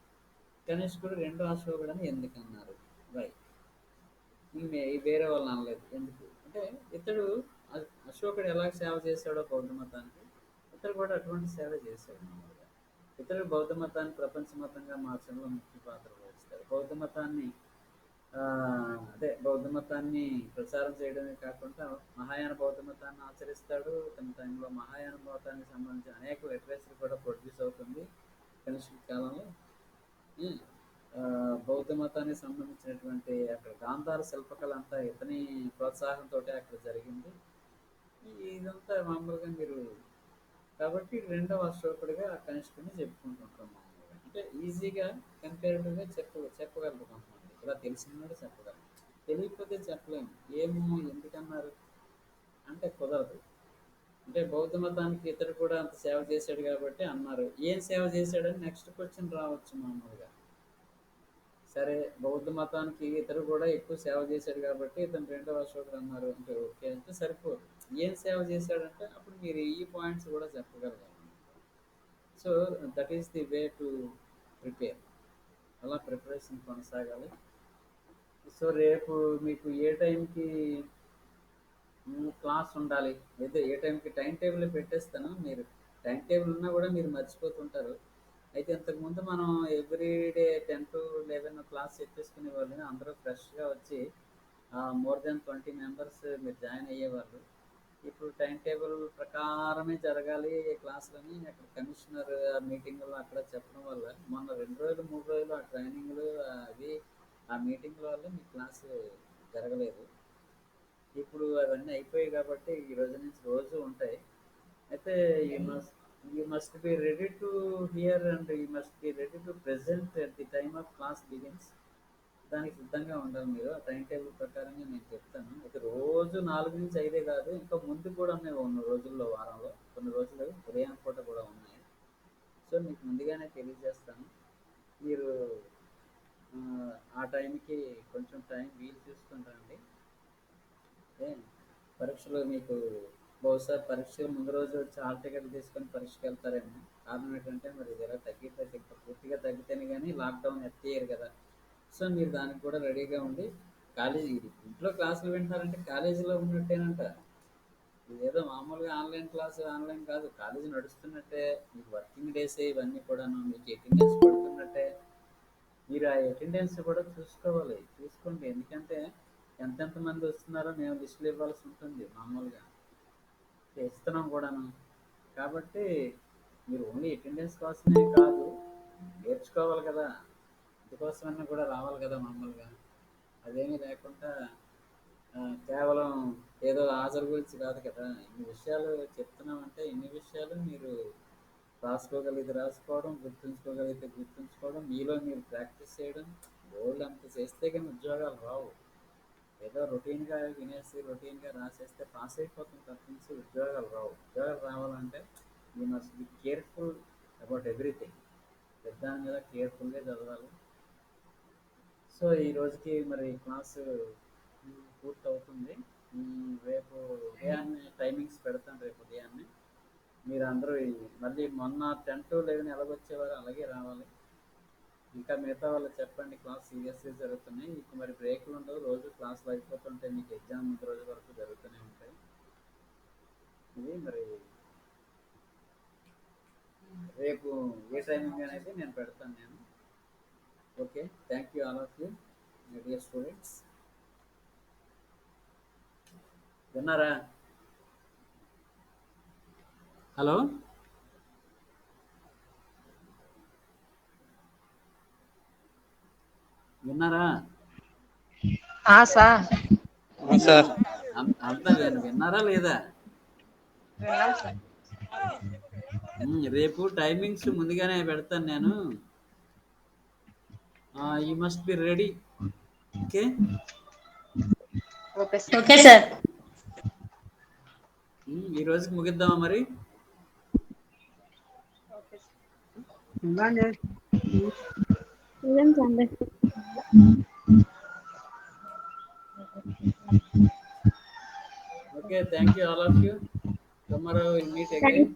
కనిష్కుడు రెండో అశోకుడు అని ఎందుకు అన్నారు? రైట్. వేరే వాళ్ళు అనలేదు. ఎందుకు అంటే ఇతడు అశోకుడు ఎలా సేవ చేశాడో బౌద్ధ మతానికి, ఇతడు కూడా అటువంటి సేవ చేశాడు మామూలుగా. ఇతడు బౌద్ధ మతాన్ని ప్రపంచ మతంగా మార్చడంలో ముఖ్య పాత్ర వహిస్తాడు. బౌద్ధ మతాన్ని ప్రచారం చేయడమే కాకుండా మహాయాన బౌద్ధ మతాన్ని ఆచరిస్తాడు. తన టైంలో మహాయాన మతానికి సంబంధించిన అనేక లిటరేచర్ కూడా ప్రొడ్యూస్ అవుతుంది కనిష్క కాలంలో. బౌద్ధ మతానికి సంబంధించినటువంటి అక్కడ గాంధార శిల్పకళ అంతా ఇతని ప్రోత్సాహంతో అక్కడ జరిగింది. ఇదంతా మామూలుగా మీరు కాబట్టి రెండవ అశోకుడిగా కనిష్కుడిని చెప్పుకుంటుంటాం మామూలుగా. అంటే ఈజీగా కంపారిటివ్గా చెప్పగలరు కొంతమంది. ఇలా తెలిసినవాడు చెప్పగలరు, తెలియకపోతే చెప్పలేము. ఏమో ఎందుకన్నారు అంటే కుదరదు. అంటే బౌద్ధ మతానికి ఇతడు కూడా అంత సేవ చేశాడు కాబట్టి అన్నారు. ఏం సేవ చేశాడని నెక్స్ట్ క్వశ్చన్ రావచ్చు మామూలుగా. సరే బౌద్ధ మతానికి ఇతడు కూడా ఎక్కువ సేవ చేశాడు కాబట్టి ఇతను రెండవ అశోకుడు అన్నారు అంటే ఓకే అంటే సరిపోదు. ఏం సేవ చేశాడంటే అప్పుడు మీరు ఈ పాయింట్స్ కూడా చెప్పగలగాలి. So that is the way to prepare. అలా ప్రిపరేషన్ కొనసాగాలి. సో రేపు మీకు ఏ టైంకి క్లాస్ ఉండాలి, లేదా ఏ టైంకి టైం టేబుల్ పెట్టేస్తాను. మీరు టైం టేబుల్ ఉన్నా కూడా మీరు మర్చిపోతుంటారు. అయితే ఇంతకుముందు మనం ఎవ్రీడే 10 to 11 క్లాస్ చెప్పేసుకునే వాళ్ళని, అందరూ ఫ్రెష్గా వచ్చి మోర్ దెన్ 20 మెంబర్స్ మీరు జాయిన్ అయ్యేవాళ్ళు. ఇప్పుడు టైం టేబుల్ ప్రకారమే జరగాలి క్లాసులని అక్కడ కమిషనర్ మీటింగ్లో అక్కడ చెప్పడం వల్ల మొన్న 2 రోజులు 3 రోజులు ఆ ట్రైనింగ్లు అవి ఆ మీటింగ్ల వల్ల మీ క్లాసు జరగలేదు. ఇప్పుడు అవన్నీ అయిపోయాయి కాబట్టి ఈ రోజు నుంచి రోజు ఉంటాయి. అయితే you must be ready to hear and you must be ready to present at the time of class begins. దానికి సిద్ధంగా ఉండాలి మీరు. ఆ టైం టేబుల్ ప్రకారంగా నేను చెప్తాను. అయితే రోజు 4-5 కాదు, ఇంకా ముందు కూడా ఉన్నాయి ఉన్న రోజుల్లో, వారంలో కొన్ని రోజులు ఉదయం పూట కూడా ఉన్నాయి. సో మీకు ముందుగానే తెలియజేస్తాను. మీరు ఆ టైంకి కొంచెం టైం వీలు చూసుకుని రండి. ఓకే. పరీక్షలు మీకు బహుశా పరీక్షలు ముందు రోజు వచ్చి హాల్ టికెట్లు తీసుకొని పరీక్షకి వెళ్తారేమో. కారణం ఏంటంటే మరి ఇది ఎలా తగ్గితే పూర్తిగా తగ్గితేనే కానీ లాక్డౌన్ ఎత్తేయరు కదా. సో మీరు దానికి కూడా రెడీగా ఉండి కాలేజీ, ఇంట్లో క్లాసులు వింటున్నారంటే కాలేజీలో ఉన్నట్టేనంట. ఇదేదో మామూలుగా ఆన్లైన్ క్లాసు ఆన్లైన్ కాదు, కాలేజీ నడుస్తున్నట్టే. మీకు వర్కింగ్ డేస్ ఇవన్నీ కూడాను మీకు అటెండెన్స్ పడుతున్నట్టే. మీరు ఆ అటెండెన్స్ కూడా చూసుకోవాలి, చూసుకోండి. ఎందుకంటే ఎంతెంత మంది వస్తున్నారో మేము లిస్టులు ఇవ్వాల్సి ఉంటుంది మామూలుగా, ఇస్తున్నాం కూడాను. కాబట్టి మీరు ఓన్లీ అటెండెన్స్ కోసమే కాదు, నేర్చుకోవాలి కదా, అందుకోసమన్నా కూడా రావాలి కదా మామూలుగా. అదేమీ లేకుండా కేవలం ఏదో హాజరు గురించి కాదు కదా. ఇన్ని విషయాలు చెప్తున్నామంటే ఇన్ని విషయాలు మీరు రాసుకోగలిగితే రాసుకోవడం, గుర్తుంచుకోగలిగితే గుర్తుంచుకోవడం, మీలో మీరు ప్రాక్టీస్ చేయడం. రోజులు అంత చేస్తే కానీ ఉద్యోగాలు రావు. ఏదో రొటీన్గా వినేసి రొటీన్గా రాసేస్తే పాస్ అయిపోతుంది తప్పించి ఉద్యోగాలు రావు. ఉద్యోగాలు రావాలంటే you must be careful about everything. పెద్దాని మీద కేర్ఫుల్గా చదవాలి. సో ఈ రోజుకి మరి క్లాసు పూర్తి అవుతుంది. రేపు ఉదయాన్నే టైమింగ్స్ పెడతాను. రేపు ఉదయాన్నే మీరు అందరూ మళ్ళీ మొన్న 10 to 11 ఎలాగొచ్చేవారు అలాగే రావాలి. ఇంకా మిగతా వాళ్ళు చెప్పండి. క్లాస్ సీరియస్గా జరుగుతున్నాయి. మీకు మరి బ్రేకులు ఉండవు, రోజు క్లాసులు అయిపోతుంటాయి. మీకు ఎగ్జామ్ ముందు రోజు వరకు జరుగుతూనే ఉంటాయి. ఇది మరి రేపు ఏ టైమింగ్ అనేది నేను పెడతాను నేను. Okay, thank you all of you my dear students. విన్నారా? హలో, విన్నారా? సార్ సార్ అంతా విన్నారా లేదా? రేపు టైమింగ్స్ ముందుగానే పెడతాను నేను. You must be ready. Okay okay sir. ఈ రోజుకి ముగిద్దామా మరి? Okay, thank you all of you. Tomorrow will meet again.